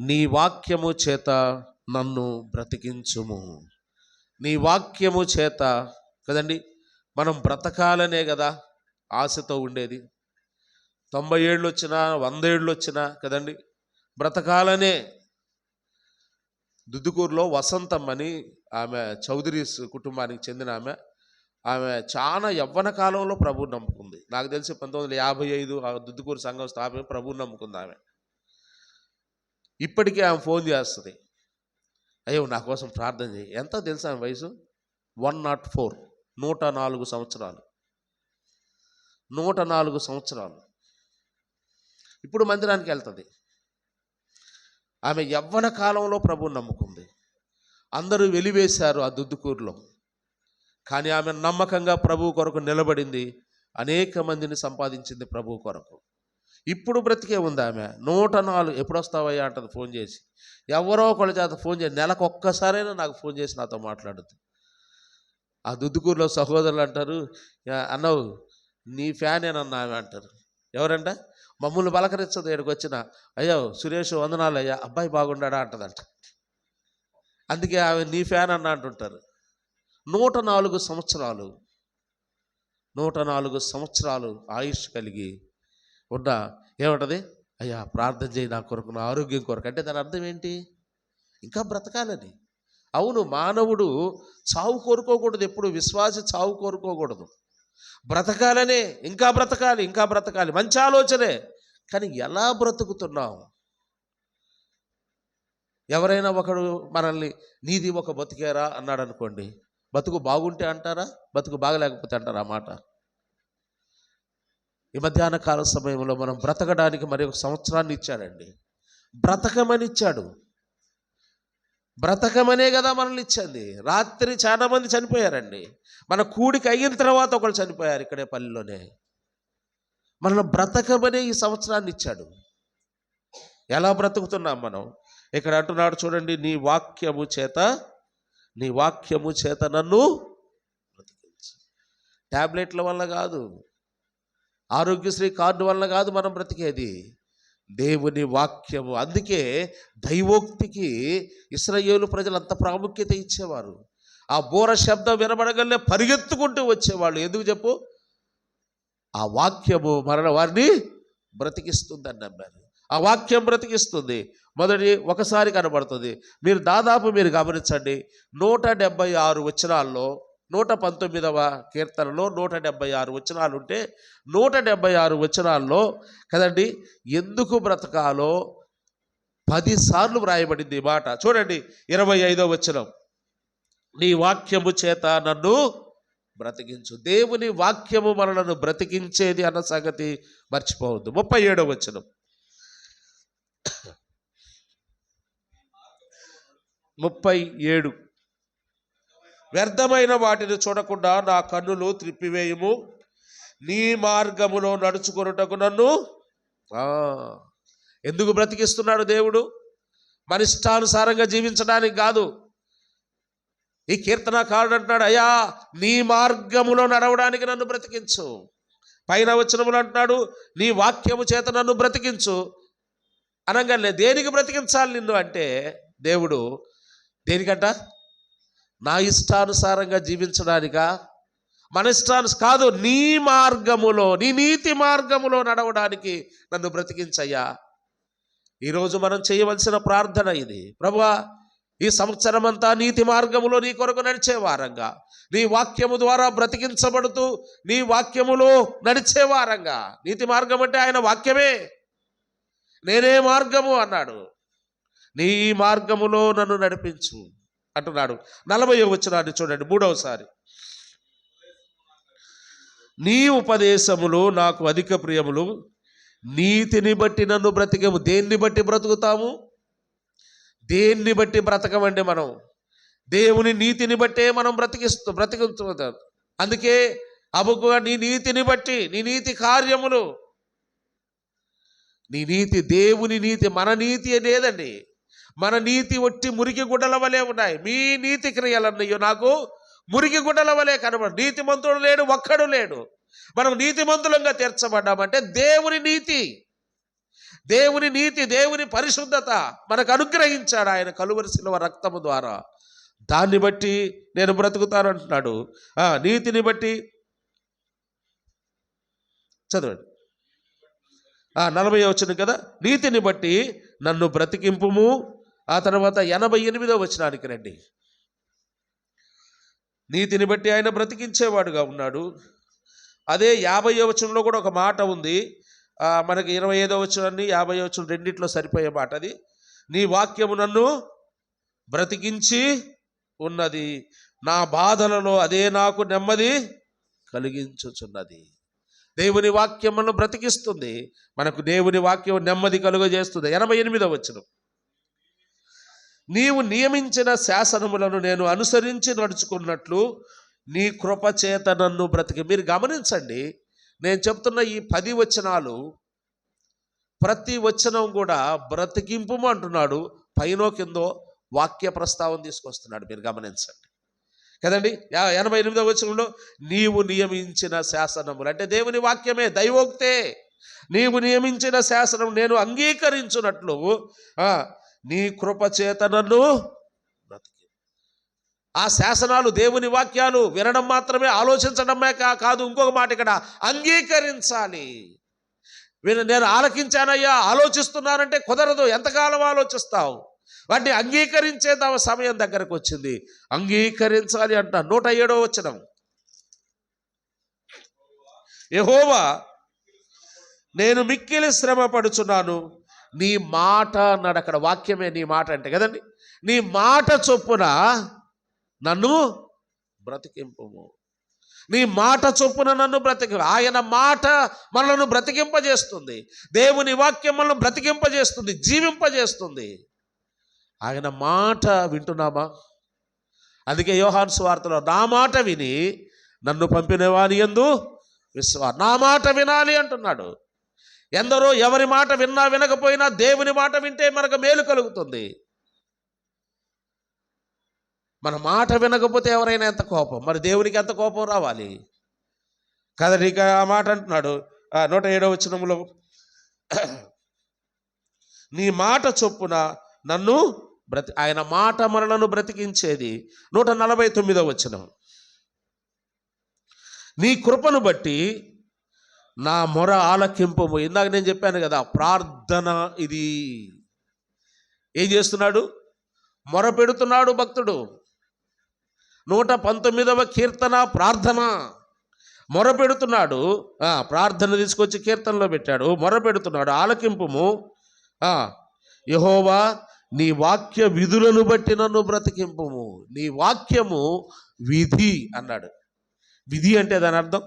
నీ వాక్యము చేత నన్ను బ్రతికించుము. నీ వాక్యము చేత కదండి, మనం బ్రతకాలనే కదా ఆశతో ఉండేది. 90 ఏళ్ళు వచ్చినా 100 ఏళ్ళు వచ్చినా కదండి బ్రతకాలనే. దుద్దుకూరులో వసంతమ్మని ఆమె చౌదరీస్ కుటుంబానికి చెందిన ఆమె చాలా యవ్వన కాలంలో ప్రభువుని నమ్ముకుంది. నాకు తెలిసి 1955 దుద్దుకూరు సంఘం స్థాపన ప్రభువుని నమ్ముకుంది ఆమె. ఇప్పటికీ ఆమె ఫోన్ చేస్తుంది, అయ్యో నా కోసం ప్రార్థన చేయి. ఎంత తెలుసా ఆమె వయసు? 104, 104 సంవత్సరాలు. 104 సంవత్సరాలు. ఇప్పుడు మందిరానికి వెళ్తుంది. ఆమె యవ్వన కాలంలో ప్రభువుని నమ్ముకుంది. అందరూ వెలివేశారు ఆ దుద్దుకూరులో, కానీ ఆమె నమ్మకంగా ప్రభువు కొరకు నిలబడింది. అనేక మందిని సంపాదించింది ప్రభువు కొరకు. ఇప్పుడు బ్రతికే ఉంది ఆమె. 104. ఎప్పుడు వస్తావయ్యా అంటది ఫోన్ చేసి. ఎవరో ఒకళ్ళ చేత ఫోన్ చేసి, నెలకు ఒక్కసారైనా నాకు ఫోన్ చేసి నాతో మాట్లాడుతుంది. ఆ దుద్దుకూరులో సహోదరులు అంటారు, అన్నవు నీ ఫ్యానేనన్నా ఆమె అంటారు. ఎవరంట? మమ్మల్ని పలకరించదు. ఇక్కడికి వచ్చిన, అయ్యో సురేష్ వందనాలు అయ్యా, అబ్బాయి బాగుండాడా అంటదంట. అందుకే ఆమె నీ ఫ్యాన్ అన్న అంటుంటారు. 104 సంవత్సరాలు, 104 సంవత్సరాలు ఆయుష్ కలిగి ఉన్న ఏమంటది, అయ్యా ప్రార్థన చేయి నా కొరకు, నా ఆరోగ్యం కొరకు. అంటే దాని అర్థం ఏంటి? ఇంకా బ్రతకాలని. అవును, మానవుడు చావు కోరుకోకూడదు. ఎప్పుడు విశ్వాసి చావు కోరుకోకూడదు. బ్రతకాలనే, ఇంకా బ్రతకాలి, ఇంకా బ్రతకాలి, మంచి ఆలోచనే. కానీ ఎలా బ్రతుకుతున్నాం? ఎవరైనా ఒకడు మనల్ని నీది ఒక బతికేరా అన్నాడు అనుకోండి, బతుకు బాగుంటే అంటారా, బతుకు బాగలేకపోతే అంటారా? ఆ మాట. ఈ మధ్యాహ్న కాల సమయంలో మనం బ్రతకడానికి మరి 1 సంవత్సరాన్ని ఇచ్చాడండి. బ్రతకమని ఇచ్చాడు. బ్రతకమనే కదా మనల్ని ఇచ్చింది. రాత్రి చాలా మంది చనిపోయారండి. మన కూడికి అయిన తర్వాత ఒకళ్ళు చనిపోయారు ఇక్కడే పల్లెలోనే. మనల్ని బ్రతకమనే ఈ సంవత్సరాన్ని ఇచ్చాడు. ఎలా బ్రతుకుతున్నాం మనం? ఇక్కడ అంటున్నాడు చూడండి, నీ వాక్యము చేత నన్ను బ్రతికించు. ట్యాబ్లెట్ల వల్ల కాదు, ఆరోగ్యశ్రీ కార్డు వల్ల కాదు మనం బ్రతికేది, దేవుని వాక్యము. అందుకే దైవోక్తికి ఇశ్రాయేలు ప్రజలు అంత ప్రాముఖ్యత ఇచ్చేవారు. ఆ బోర శబ్దం వినబడగలే పరిగెత్తుకుంటూ వచ్చేవాళ్ళు. ఎందుకు చెప్పు? ఆ వాక్యము మరణ వారిని బ్రతికిస్తుందని నమ్మారు. ఆ వాక్యం బ్రతికిస్తుంది. ఒకసారి కనబడుతుంది. మీరు గమనించండి, 176 వచనాల్లో 119వ కీర్తనలో 176 వచనాలు ఉంటే 176 వచనాల్లో కదండి ఎందుకు బ్రతకాలో 10 సార్లు వ్రాయబడింది ఈ మాట. చూడండి 25వ వచనం, నీ వాక్యము చేత నన్ను బ్రతికించు. దేవుని వాక్యము మనలను బ్రతికించేది అన్న సంగతి మర్చిపోవద్దు. 37వ వచనం, 37, వ్యర్థమైన వాటిని చూడకుండా నా కన్నులు త్రిప్పివేయుము, నీ మార్గములో నడుచుకొనుటకు నన్ను. ఎందుకు బ్రతికిస్తున్నాడు దేవుడు? మన ఇష్టానుసారంగా జీవించడానికి కాదు. ఈ కీర్తనకారుడు అంటున్నాడు, అయ్యా నీ మార్గములో నడవడానికి నన్ను బ్రతికించు. పైన వచనములు అంటున్నాడు, నీ వాక్యము చేత నన్ను బ్రతికించు అనగానే దేనికి బ్రతికించాలి నిన్ను అంటే దేవుడు దేనికంట? నా ఇష్టానుసారంగా జీవించడానికా? మన కాదు, నీ మార్గములో, నీ నీతి మార్గములో నడవడానికి నన్ను బ్రతికించయ్యా. ఈరోజు మనం చేయవలసిన ప్రార్థన ఇది. ప్రభువా, ఈ సంవత్సరం అంతా నీతి మార్గములో నీ కొరకు నడిచే వారంగా, నీ వాక్యము ద్వారా బ్రతికించబడుతూ నీ వాక్యములో నడిచే వారంగా. నీతి మార్గం అంటే ఆయన వాక్యమే. నేనే మార్గము అన్నాడు. నీ మార్గములో నన్ను నడిపించు అంటున్నాడు. 40వ వచనాన్ని చూడండి, 3వసారి. నీ ఉపదేశములు నాకు అధిక ప్రియములు, నీతిని బట్టి నన్ను బ్రతికేము. దేన్ని బట్టి బ్రతుకుతాము? దేన్ని బట్టి బ్రతకమండి మనం? దేవుని నీతిని బట్టే మనం బ్రతికిస్తాం. అందుకే అబుకుగా నీ నీతిని బట్టి, నీ నీతి కార్యములు, నీ నీతి, దేవుని నీతి, మన నీతి లేదండి. మన నీతి ఒట్టి మురికి గుడ్డల వలె ఉన్నాయి. మీ నీతి క్రియలన్నయ్యో నాకు మురికి గుడ్డల వలె కనబడు. నీతిమంతుడు లేడు, ఒక్కడు లేడు. మనం నీతిమంతులంగా తీర్చబడ్డామంటే దేవుని నీతి, దేవుని నీతి, దేవుని పరిశుద్ధత మనకు అనుగ్రహించాడు ఆయన కలువరి శిలువ రక్తము ద్వారా. దాన్ని బట్టి నేను బ్రతుకుతాను అంటున్నాడు. నీతిని బట్టి చదవండి. 40వ వచనం కదా, నీతిని బట్టి నన్ను బ్రతికింపుము. ఆ తర్వాత 88వ వచనానికి రండి. నీతిని బట్టి ఆయన బ్రతికించేవాడుగా ఉన్నాడు. అదే 50వ వచనంలో కూడా ఒక మాట ఉంది. మనకి 25వ వచనాన్ని 50వ వచనం రెండిట్లో సరిపోయే మాట అది. నీ వాక్యము నన్ను బ్రతికించి ఉన్నది, నా బాధలలో అదే నాకు నెమ్మది కలిగించుచున్నది. దేవుని వాక్యం మనల్ని బ్రతికిస్తుంది. మనకు దేవుని వాక్యం నెమ్మది కలుగజేస్తుంది. 88వ వచనం, నీవు నియమించిన శాసనములను నేను అనుసరించి నడుచుకున్నట్లు నీ కృపచేత నన్ను బ్రతికి. మీరు గమనించండి, నేను చెప్తున్న ఈ 10 వచనాలు, ప్రతి వచనం కూడా బ్రతికింపు అంటున్నాడు. పైనో కిందో వాక్య ప్రస్తావన తీసుకొస్తున్నాడు. మీరు గమనించండి కదండి. 88వ వచనంలో నీవు నియమించిన శాసనములు అంటే దేవుని వాక్యమే, దైవోక్తే. నీవు నియమించిన శాసనం నేను అంగీకరించున్నట్లు నీ కృపచేత నన్ను బ్రతికి. ఆ శాసనాలు, దేవుని వాక్యాలు వినడం మాత్రమే, ఆలోచించడమే కాదు. ఇంకొక మాట ఇక్కడ, అంగీకరించాలి. నేను ఆలకించానయ్యా, ఆలోచిస్తున్నానంటే కుదరదు. ఎంతకాలం ఆలోచిస్తావు? వాటిని అంగీకరించే సమయం దగ్గరకు వచ్చింది. అంగీకరించాలి అంట. 107వ వచనం, యెహోవా నేను మిక్కిలి శ్రమ పడుచున్నాను, నీ మాట నడకడ. వాక్యమే నీ మాట అంటే కదండి. నీ మాట చొప్పున నన్ను బ్రతికింపుము. నీ మాట చొప్పున నన్ను ఆయన మాట మనల్ని బ్రతికింపజేస్తుంది. దేవుని వాక్యం మనల్ని బ్రతికింపజేస్తుంది, జీవింపజేస్తుంది. ఆయన మాట వింటున్నామా? అందుకే యోహాను సువార్తలో నా మాట విని నన్ను పంపిన వాని యందు నా మాట వినాలి అంటున్నాడు. ఎందరో ఎవరి మాట విన్నా వినకపోయినా దేవుని మాట వింటే మనకు మేలు కలుగుతుంది. మన మాట వినకపోతే ఎవరైనా ఎంత కోపం, మరి దేవునికి ఎంత కోపం రావాలి కదా. నీకు ఆ మాట అంటున్నాడు 107వ వచనంలో, నీ మాట చొప్పున నన్ను ఆయన మాట మనలను బ్రతికించేది. 149వ వచనం, నీ కృపను బట్టి నా మొర ఆలకింపము. ఇందాక నేను చెప్పాను కదా, ప్రార్థన ఇది. ఏం చేస్తున్నాడు? మొర పెడుతున్నాడు భక్తుడు. 119వ కీర్తన ప్రార్థన. మొర పెడుతున్నాడు. ప్రార్థన తీసుకొచ్చి కీర్తనలో పెట్టాడు. మొర పెడుతున్నాడు, ఆలకింపుము. యెహోవా నీ వాక్య విధులను బట్టి నన్ను బ్రతికింపుము. నీ వాక్యము విధి అన్నాడు. విధి అంటే దాని అర్థం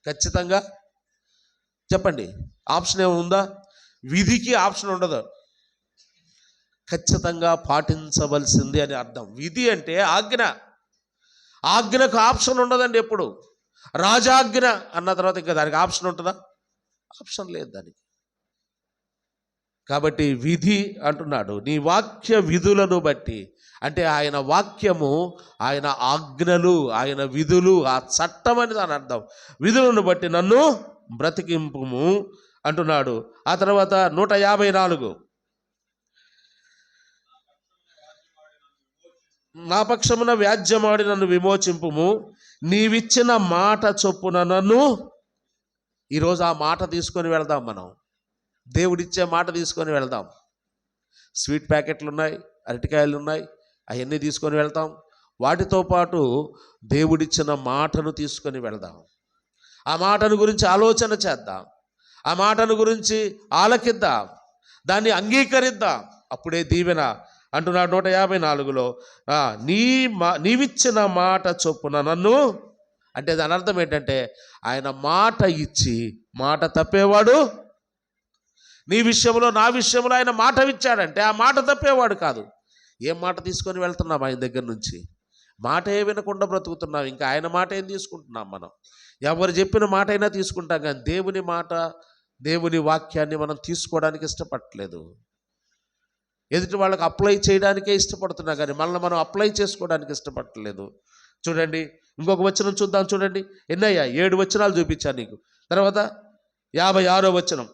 ఖచ్చితంగా చెప్పండి. ఆప్షన్ ఏముందా? విధికి ఆప్షన్ ఉండదు. ఖచ్చితంగా పాటించవలసింది అని అర్థం. విధి అంటే ఆజ్ఞ. ఆజ్ఞకు ఆప్షన్ ఉండదండి ఎప్పుడు. రాజాజ్ఞ అన్న తర్వాత ఇంకా దానికి ఆప్షన్ ఉంటుందా? ఆప్షన్ లేదు దానికి. కాబట్టి విధి అంటున్నాడు, నీ వాక్య విధులను బట్టి. అంటే ఆయన వాక్యము, ఆయన ఆజ్ఞలు, ఆయన విధులు, ఆ చట్టం అని దాని అర్థం. విధులను బట్టి నన్ను బ్రతికింపుము అంటున్నాడు. ఆ తర్వాత 154, నా పక్షమున వ్యాజ్యమాడి నన్ను విమోచింపుము, నీవిచ్చిన మాట చొప్పున నన్ను. ఈరోజు ఆ మాట తీసుకొని వెళ్దాం, మనం దేవుడిచ్చే మాట తీసుకొని వెళ్దాం. స్వీట్ ప్యాకెట్లు ఉన్నాయి, అరటికాయలు ఉన్నాయి, అవన్నీ తీసుకొని వెళ్తాం. వాటితో పాటు దేవుడిచ్చిన మాటను తీసుకొని వెళ్దాం. ఆ మాటను గురించి ఆలోచన చేద్దాం, ఆ మాటను గురించి ఆలకిద్దాం, దాన్ని అంగీకరిద్దాం. అప్పుడే దీవెన అంటున్నాడు 154లో, నీవిచ్చిన మాట చొప్పున నన్ను. అంటే దాని అర్థం ఏంటంటే ఆయన మాట ఇచ్చి మాట తప్పేవాడు. నీ విషయంలో, నా విషయంలో ఆయన మాట ఇచ్చాడంటే ఆ మాట తప్పేవాడు కాదు. ఏం మాట తీసుకొని వెళ్తున్నాం ఆయన దగ్గర నుంచి? మాట ఏ వినకుండా బ్రతుకుతున్నాం, ఇంకా ఆయన మాట ఏం తీసుకుంటున్నాం మనం? ఎవరు చెప్పిన మాట అయినా తీసుకుంటాం, కానీ దేవుని మాట, దేవుని వాక్యాన్ని మనం తీసుకోవడానికి ఇష్టపడట్లేదు. ఎదుటి వాళ్ళకి అప్లై చేయడానికే ఇష్టపడుతున్నా, కానీ మనం అప్లై చేసుకోవడానికి ఇష్టపడట్లేదు. చూడండి, ఇంకొక వచనం చూద్దాం. చూడండి, ఎన్నయ్యా 7 వచనాలు చూపించాను నీకు. తర్వాత 56వ వచనం,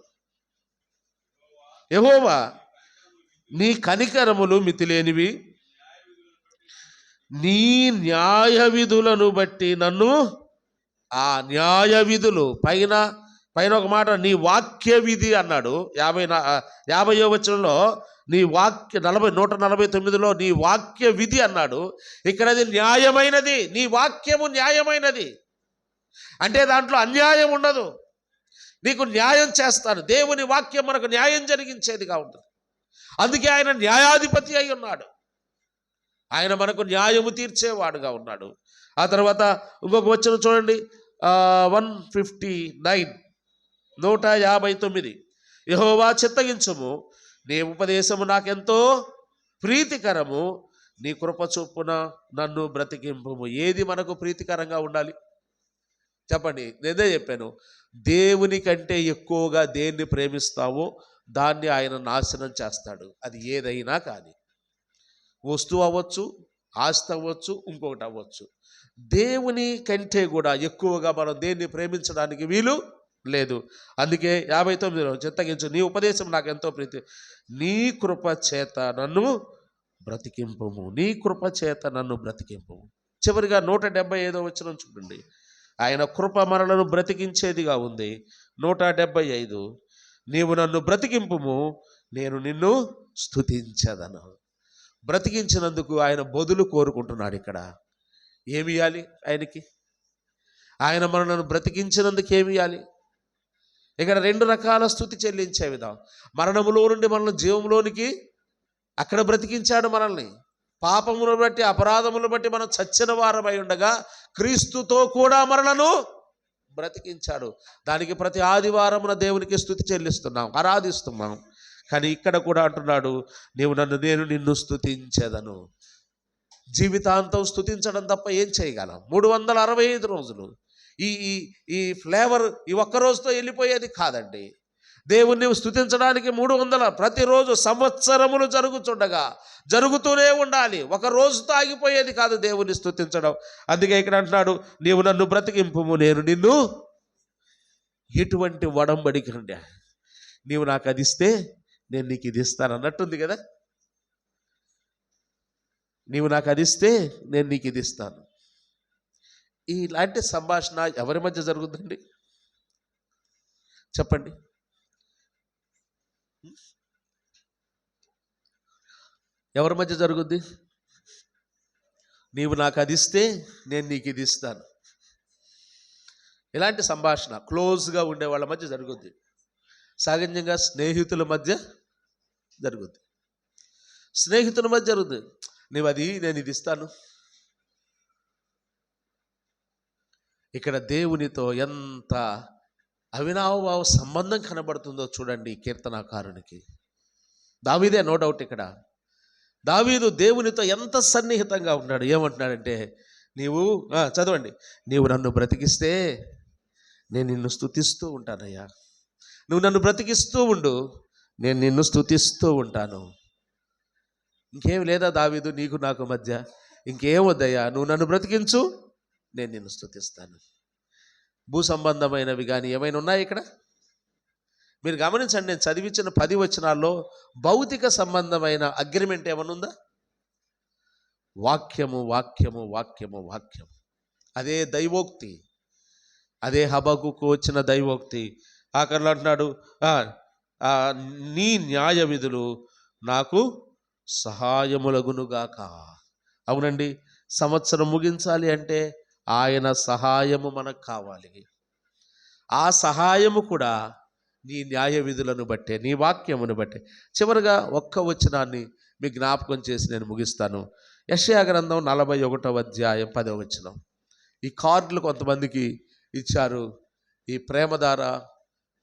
యెహోవా నీ కనికరములు మితిలేనివి, నీ న్యాయ విధులను బట్టి నన్ను. ఆ న్యాయ విధులు పైన ఒక మాట, నీ వాక్య విధి అన్నాడు. 50వ వచనంలో నీ వాక్య 149లో నీ వాక్య విధి అన్నాడు. ఇక్కడ అది న్యాయమైనది, నీ వాక్యము న్యాయమైనది. అంటే దాంట్లో అన్యాయం ఉండదు. నీకు న్యాయం చేస్తాను. దేవుని వాక్యం మనకు న్యాయం జరిగించేదిగా ఉంటుంది. అందుకే ఆయన న్యాయాధిపతి అయి ఉన్నాడు. ఆయన మనకు న్యాయము తీర్చేవాడుగా ఉన్నాడు. ఆ తర్వాత ఇంకొక వచనం చూడండి, 159, 159, యెహోవా చిత్తగించుము, నీ ఉపదేశము నాకెంతో ప్రీతికరము, నీ కృప చొప్పున నన్ను బ్రతికింపుము. ఏది మనకు ప్రీతికరంగా ఉండాలి చెప్పండి? నేనే చెప్పాను, దేవుని కంటే ఎక్కువగా దేన్ని ప్రేమిస్తావో దాన్ని ఆయన నాశనం చేస్తాడు. అది ఏదైనా కానీ, వస్తువు అవ్వచ్చు, ఆస్తి అవ్వచ్చు, ఇంకొకటి అవ్వచ్చు. దేవుని కంటే కూడా ఎక్కువగా మనం దేన్ని ప్రేమించడానికి వీలు లేదు. అందుకే 59లో చిత్తగించు, నీ ఉపదేశం నాకు ఎంతో ప్రీతి, నీ కృప చేత నన్ను బ్రతికింపుము, నీ కృప చేత నన్ను బ్రతికింపుము. చివరిగా 175వ వచనం చూడండి, ఆయన కృప మనలను బ్రతికించేదిగా ఉంది. 175, నీవు నన్ను బ్రతికింపుము, నేను నిన్ను స్తుతించదను. బ్రతికించినందుకు ఆయన బదులు కోరుకుంటున్నాడు. ఇక్కడ ఏమి ఇవ్వాలి ఆయనకి? ఆయన మనల్ని బ్రతికించినందుకు ఏమి ఇవ్వాలి? ఇక్కడ 2 రకాల స్తుతి చెల్లించే విధానం. మరణములో నుండి మనల్ని జీవంలోనికి అక్కడ బ్రతికించాడు మనల్ని. పాపమును బట్టి, అపరాధమును బట్టి మనం చచ్చిన వారమై ఉండగా క్రీస్తుతో కూడా మనలను బ్రతికించాడు. దానికి ప్రతి ఆదివారమున దేవునికి స్తుతి చెల్లిస్తున్నాం, ఆరాధిస్తున్నాం. కానీ ఇక్కడ కూడా అంటున్నాడు, నేను నిన్ను స్తుతించెదను. జీవితాంతం స్తుతించడం తప్ప ఏం చేయగలం? 365 రోజులు ఈ ఫ్లేవర్ ఈ ఒక్క రోజుతో వెళ్ళిపోయేది కాదండి. దేవుణ్ణి స్తుతించడానికి 300 ప్రతిరోజు సంవత్సరములు జరుగుతూనే ఉండాలి. ఒక రోజుతో ఆగిపోయేది కాదు దేవుణ్ణి స్తుతించడం. అందుకే ఇక్కడ అంటున్నాడు, నీవు నన్ను బ్రతికింపుము, నేను నిన్ను. ఎటువంటి వడంబడిక అండి, నీవు నాకు అది ఇస్తే నేను నీకు ఇది ఇస్తాను అన్నట్టుంది కదా. నీవు నాకు అది ఇస్తే నేను నీకు ఇది ఇస్తాను. ఇలాంటి సంభాషణ ఎవరి మధ్య జరుగుతుందండి చెప్పండి? ఎవరి మధ్య జరుగుద్ది? నీవు నాకు అది ఇస్తే నేను నీకు ఇది ఇస్తాను. ఇలాంటి సంభాషణ క్లోజ్గా ఉండే వాళ్ళ మధ్య జరుగుద్ది. సహజంగా స్నేహితుల మధ్య జరుగుద్ది. స్నేహితుల మధ్య జరుగుద్ది. నీవు అది, నేను ఇది ఇస్తాను. ఇక్కడ దేవునితో ఎంత అవినాభావ సంబంధం కనబడుతుందో చూడండి కీర్తనాకారునికి. దావీదే నో డౌట్. ఇక్కడ దావీదు దేవునితో ఎంత సన్నిహితంగా ఉన్నాడు. ఏమంటున్నాడంటే, నీవు చదవండి, నీవు నన్ను బ్రతికిస్తే నేను నిన్ను స్తుతిస్తూ ఉంటానయ్యా. నువ్వు నన్ను బ్రతికిస్తూ ఉండు, నేను నిన్ను స్తుతిస్తూ ఉంటాను. ఇంకేం లేదా దావీదు నీకు నాకు మధ్య? ఇంకేం వద్దయ్యా, నువ్వు నన్ను బ్రతికించు, నేను నిన్ను స్తుతిస్తాను. భూ సంబంధమైనవి కానీ ఏమైనా ఉన్నాయి ఇక్కడ? మీరు గమనించండి, నేను చదివించిన 10 వచనాల్లో భౌతిక సంబంధమైన అగ్రిమెంట్ ఏమైనా ఉందా? వాక్యము వాక్యము వాక్యము వాక్యము. అదే దైవోక్తి, అదే హబక్కుకు వచ్చిన దైవోక్తి. ఆఖరిలో అంటున్నాడు, నీ న్యాయ విధులు నాకు సహాయములగునుగాక. అవునండి, సంవత్సరం ముగించాలి అంటే ఆయన సహాయము మనకు కావాలి. ఆ సహాయము కూడా నీ న్యాయ విధులను బట్టే, నీ వాక్యమును బట్టే. చివరిగా ఒక్క వచనాన్ని మీ జ్ఞాపకం చేసి నేను ముగిస్తాను. యెషయా గ్రంథం 41వ అధ్యాయం 10వ వచనం. ఈ కార్డులు కొంతమందికి ఇచ్చారు. ఈ ప్రేమధార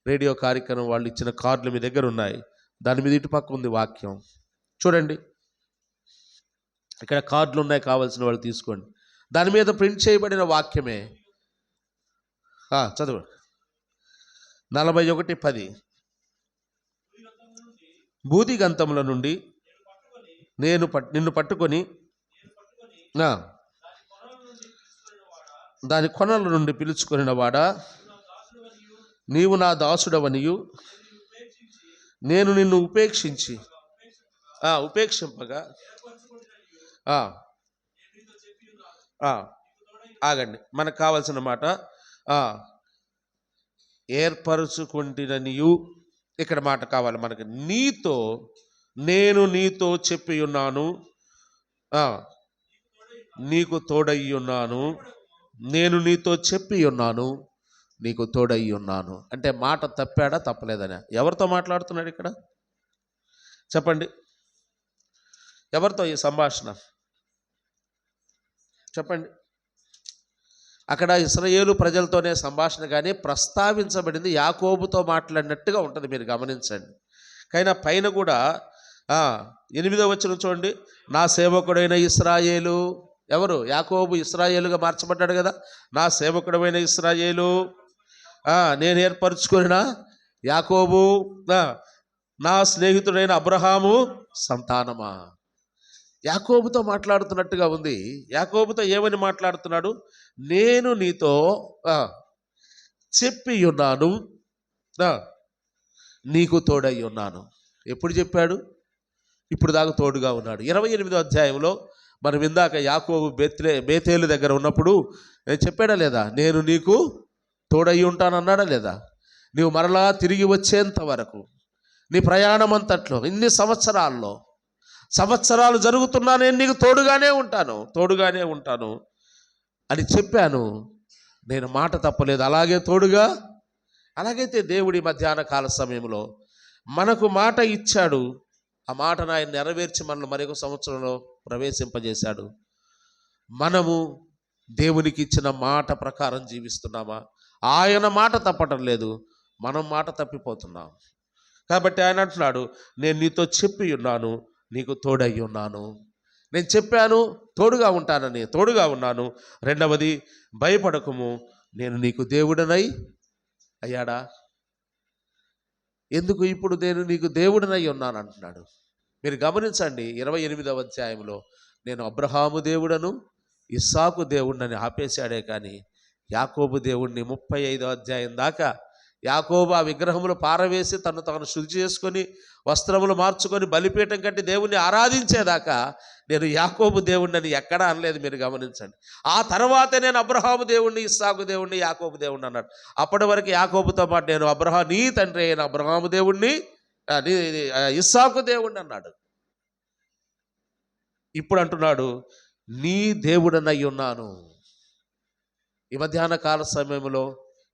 రేడియో కార్యక్రమం వాళ్ళు ఇచ్చిన కార్డులు మీ దగ్గర ఉన్నాయి. దాని మీద ఇటు పక్క ఉంది వాక్యం. చూడండి, ఇక్కడ కార్డులు ఉన్నాయి, కావాల్సిన వాళ్ళు తీసుకోండి. దాని మీద ప్రింట్ చేయబడిన వాక్యమే. చదువు. 41:10. బూదిగంతముల నుండి నిన్ను పట్టుకొని దాని కొనల నుండి పిలుచుకొనిన వాడా, నీవు నా దాసుడవనియు నేను నిన్ను ఉపేక్షింపగా ఆగండి, మనకు కావాల్సిన మాట ఏర్పరచుకుంటిననియు. ఇక్కడ మాట కావాలి మనకి. నేను నీతో చెప్పి ఉన్నాను, నీకు తోడయి ఉన్నాను. నేను నీతో చెప్పి ఉన్నాను, నీకు తోడయి ఉన్నాను. అంటే మాట తప్పాడా తప్పలేదనే? ఎవరితో మాట్లాడుతున్నాడు ఇక్కడ చెప్పండి? ఎవరితో ఈ సంభాషణ చెప్పండి? అక్కడ ఇశ్రాయేలు ప్రజలతోనే సంభాషణ, కానీ ప్రస్తావించబడింది యాకోబుతో మాట్లాడినట్టుగా ఉంటుంది, మీరు గమనించండి. కానీ పైన కూడా 8వ వచనం చూడండి. నా సేవకుడైన ఇశ్రాయేలు. ఎవరు? యాకోబు ఇశ్రాయేలుగా మార్చబడ్డాడు కదా. నా సేవకుడైన ఇశ్రాయేలు, నేను ఏర్పరచుకున్న యాకోబు, నా స్నేహితుడైన అబ్రహాము సంతానమా. యాకోబుతో మాట్లాడుతున్నట్టుగా ఉంది. యాకోబుతో ఏమని మాట్లాడుతున్నాడు? నేను నీతో చెప్పి ఉన్నాను, నీకు తోడై ఉన్నాను. ఎప్పుడు చెప్పాడు? ఇప్పుడు దాకా తోడుగా ఉన్నాడు. 28వ అధ్యాయంలో మనం ఇందాక యాకోబు బేతేలు దగ్గర ఉన్నప్పుడు చెప్పాడా లేదా? నేను నీకు తోడై ఉంటానన్నాడా లేదా? నీవు మరలా తిరిగి వచ్చేంత వరకు, నీ ప్రయాణం అంతట్లో, ఇన్ని సంవత్సరాలు జరుగుతున్నా నేను నీకు తోడుగానే ఉంటాను అని చెప్పాను. నేను మాట తప్పలేదు, అలాగే తోడుగా. అలాగైతే దేవుడి మధ్యాహ్న కాల సమయంలో మనకు మాట ఇచ్చాడు. ఆ మాటను ఆయన నెరవేర్చి మనల్ని మరొక సంవత్సరంలో ప్రవేశింపజేశాడు. మనము దేవునికి ఇచ్చిన మాట ప్రకారం జీవిస్తున్నామా? ఆయన మాట తప్పటం లేదు, మనం మాట తప్పిపోతున్నాం. కాబట్టి ఆయన అంటున్నాడు, నేను నీతో చెప్పి ఉన్నాను, నీకు తోడై ఉన్నాను. నేను చెప్పాను తోడుగా ఉన్నాను. రెండవది, భయపడకము, నేను నీకు దేవుడనై అయ్యాడా? ఎందుకు ఇప్పుడు నేను నీకు దేవుడనై ఉన్నాను అంటున్నాడు. మీరు గమనించండి, 28వ అధ్యాయంలో నేను అబ్రహాము దేవుడను, ఇస్సాకు దేవుడిని ఆపేశాడే కానీ యాకోబు దేవుడిని 35వ అధ్యాయం దాకా యాకోబు ఆ విగ్రహములు పారవేసి తాను శుద్ధి చేసుకొని వస్త్రములు మార్చుకొని బలిపీఠం కట్టి దేవుణ్ణి ఆరాధించేదాకా నేను యాకోబు దేవుడిని ఎక్కడా అనలేదు. మీరు గమనించండి. ఆ తర్వాతే నేను అబ్రహాము దేవుణ్ణి, ఇస్సాకు దేవుణ్ణి, యాకోబు దేవుణ్ణి అన్నాడు. అప్పటి వరకు యాకోబుతో పాటు నేను నీ తండ్రి అయిన అబ్రహాము దేవుణ్ణి, ఇస్సాకు దేవుణ్ణి అన్నాడు. ఇప్పుడు అంటున్నాడు, నీ దేవుడనై ఉన్నాను. ఈ మధ్యాహ్న కాల సమయంలో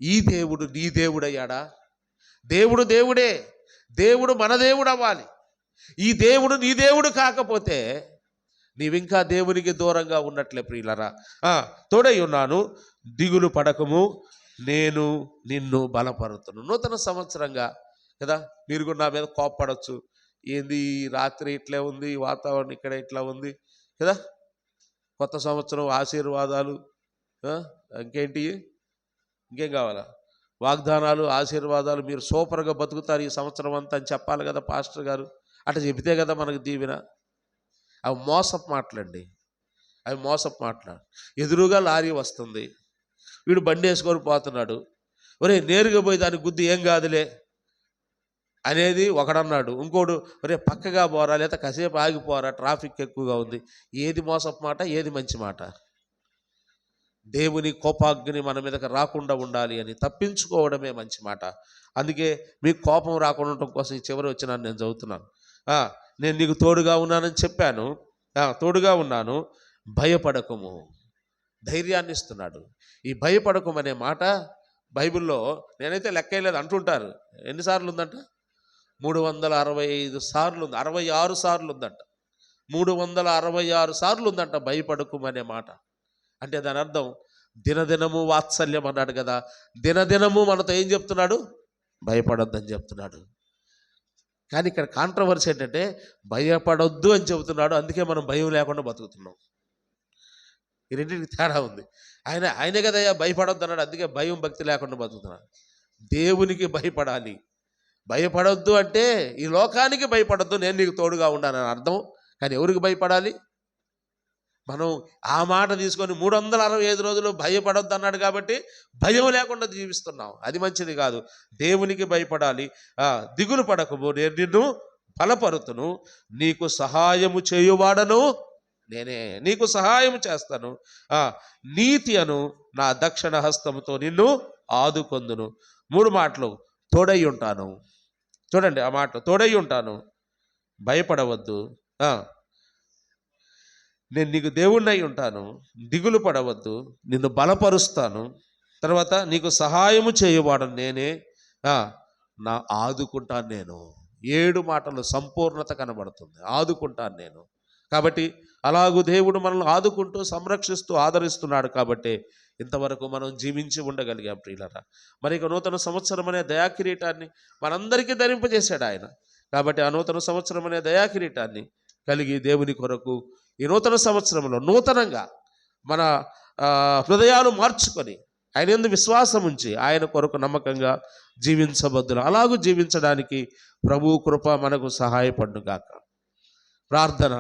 ఈ దేవుడు నీ దేవుడయ్యాడా? దేవుడు దేవుడే, దేవుడు మన దేవుడు అవ్వాలి. ఈ దేవుడు నీ దేవుడు కాకపోతే నీవింకా దేవునికి దూరంగా ఉన్నట్లే. ప్రియులరా, తోడై ఉన్నాను, దిగులు పడకము, నేను నిన్ను బలపరుతును. నూతన సంవత్సరంగా కదా, మీరు కూడా నా మీద కోప్పడచ్చు. ఏంది రాత్రి ఇట్లే ఉంది, వాతావరణం ఇక్కడ ఇట్లా ఉంది కదా, కొత్త సంవత్సరం ఆశీర్వాదాలు, ఇంకేం కావాలా? వాగ్దానాలు, ఆశీర్వాదాలు, మీరు సూపర్గా బతుకుతారు ఈ సంవత్సరం అంతా అని చెప్పాలి కదా పాస్టర్ గారు. అట్లా చెబితే కదా మనకు దీవెన. అవి మోసపు మాటలండి, అవి మోసపు మాటలు. ఎదురుగా లారీ వస్తుంది, వీడు బండి వేసుకొని పోతున్నాడు, ఒరే నేరుగా పోయి దానికి గుద్ది ఏం కాదులే అనేది ఒకడన్నాడు. ఇంకోడు ఒరే పక్కగా పోరా, లేదా కాసేపు ఆగిపోరా ట్రాఫిక్ ఎక్కువగా ఉంది. ఏది మోసపు మాట, ఏది మంచి మాట? దేవుని కోపాగ్ని మన మీదకి రాకుండా ఉండాలి అని తప్పించుకోవడమే మంచి మాట. అందుకే మీకు కోపం రాకుండా ఉండటం కోసం ఈ చివరి వచ్చినాను నేను చదువుతున్నాను. నేను నీకు తోడుగా ఉన్నానని చెప్పాను, తోడుగా ఉన్నాను, భయపడకము. ధైర్యాన్ని ఇస్తున్నాడు. ఈ భయపడకం అనే మాట బైబిల్లో నేనైతే లెక్కలేదు అంటుంటారు. ఎన్నిసార్లు ఉందంట? 365 సార్లు ఉంది, 66 సార్లు ఉందంట. 366 సార్లు ఉందంట భయపడకం అనే మాట. అంటే దాని అర్థం దినదినము వాత్సల్యం అన్నాడు కదా, దినదినము మనతో ఏం చెప్తున్నాడు? భయపడొద్దని చెప్తున్నాడు. కానీ ఇక్కడ కాంట్రవర్సీ ఏంటంటే భయపడొద్దు అని చెబుతున్నాడు, అందుకే మనం భయం లేకుండా బతుకుతున్నాం. ఈ రెండింటికి తేడా ఉంది. ఆయనే కదయ్యా భయపడొద్దు అన్నాడు, అందుకే భయం భక్తి లేకుండా బతుకుతున్నాడు. దేవునికి భయపడాలి. భయపడొద్దు అంటే ఈ లోకానికి భయపడొద్దు, నేను నీకు తోడుగా ఉన్నానని అర్థం. కానీ ఎవరికి భయపడాలి? మనం ఆ మాట తీసుకొని 365 రోజులు భయపడొద్దు అన్నాడు కాబట్టి భయం లేకుండా జీవిస్తున్నాం. అది మంచిది కాదు. దేవునికి భయపడాలి. దిగులు పడకము, నేను నిన్ను బలపరుతును, నీకు సహాయము చేయువాడను నేనే, నీకు సహాయం చేస్తాను, నీతి అను నా దక్షిణ హస్తముతో నిన్ను ఆదుకొందును. 3 మాటలు, తోడై ఉంటాను. చూడండి ఆ మాట, తోడై ఉంటాను, భయపడవద్దు, నేను నీకు దేవుణ్ణి ఉంటాను, దిగులు పడవద్దు, నిన్ను బలపరుస్తాను, తర్వాత నీకు సహాయము చేయవాడను నేనే, నా ఆదుకుంటాను నేను. 7 మాటలు సంపూర్ణత కనబడుతుంది, ఆదుకుంటాను నేను. కాబట్టి అలాగూ దేవుడు మనల్ని ఆదుకుంటూ సంరక్షిస్తూ ఆదరిస్తున్నాడు కాబట్టి ఇంతవరకు మనం జీవించి ఉండగలిగాం ప్రియులారా. మరి ఇక నూతన సంవత్సరం అనే దయాకిరీటాన్ని మనందరికీ ధరింపజేశాడు ఆయన. కాబట్టి ఆ నూతన సంవత్సరం అనే దయాకిరీటాన్ని కలిగి దేవుని కొరకు ఈ నూతన సంవత్సరంలో నూతనంగా మన హృదయాలు మార్చుకొని ఆయన యందు విశ్వాసం ఉంచి ఆయన కొరకు నమ్మకంగా జీవించబద్దులు. అలాగూ జీవించడానికి ప్రభు కృప మనకు సహాయపడును గాక. ప్రార్థన.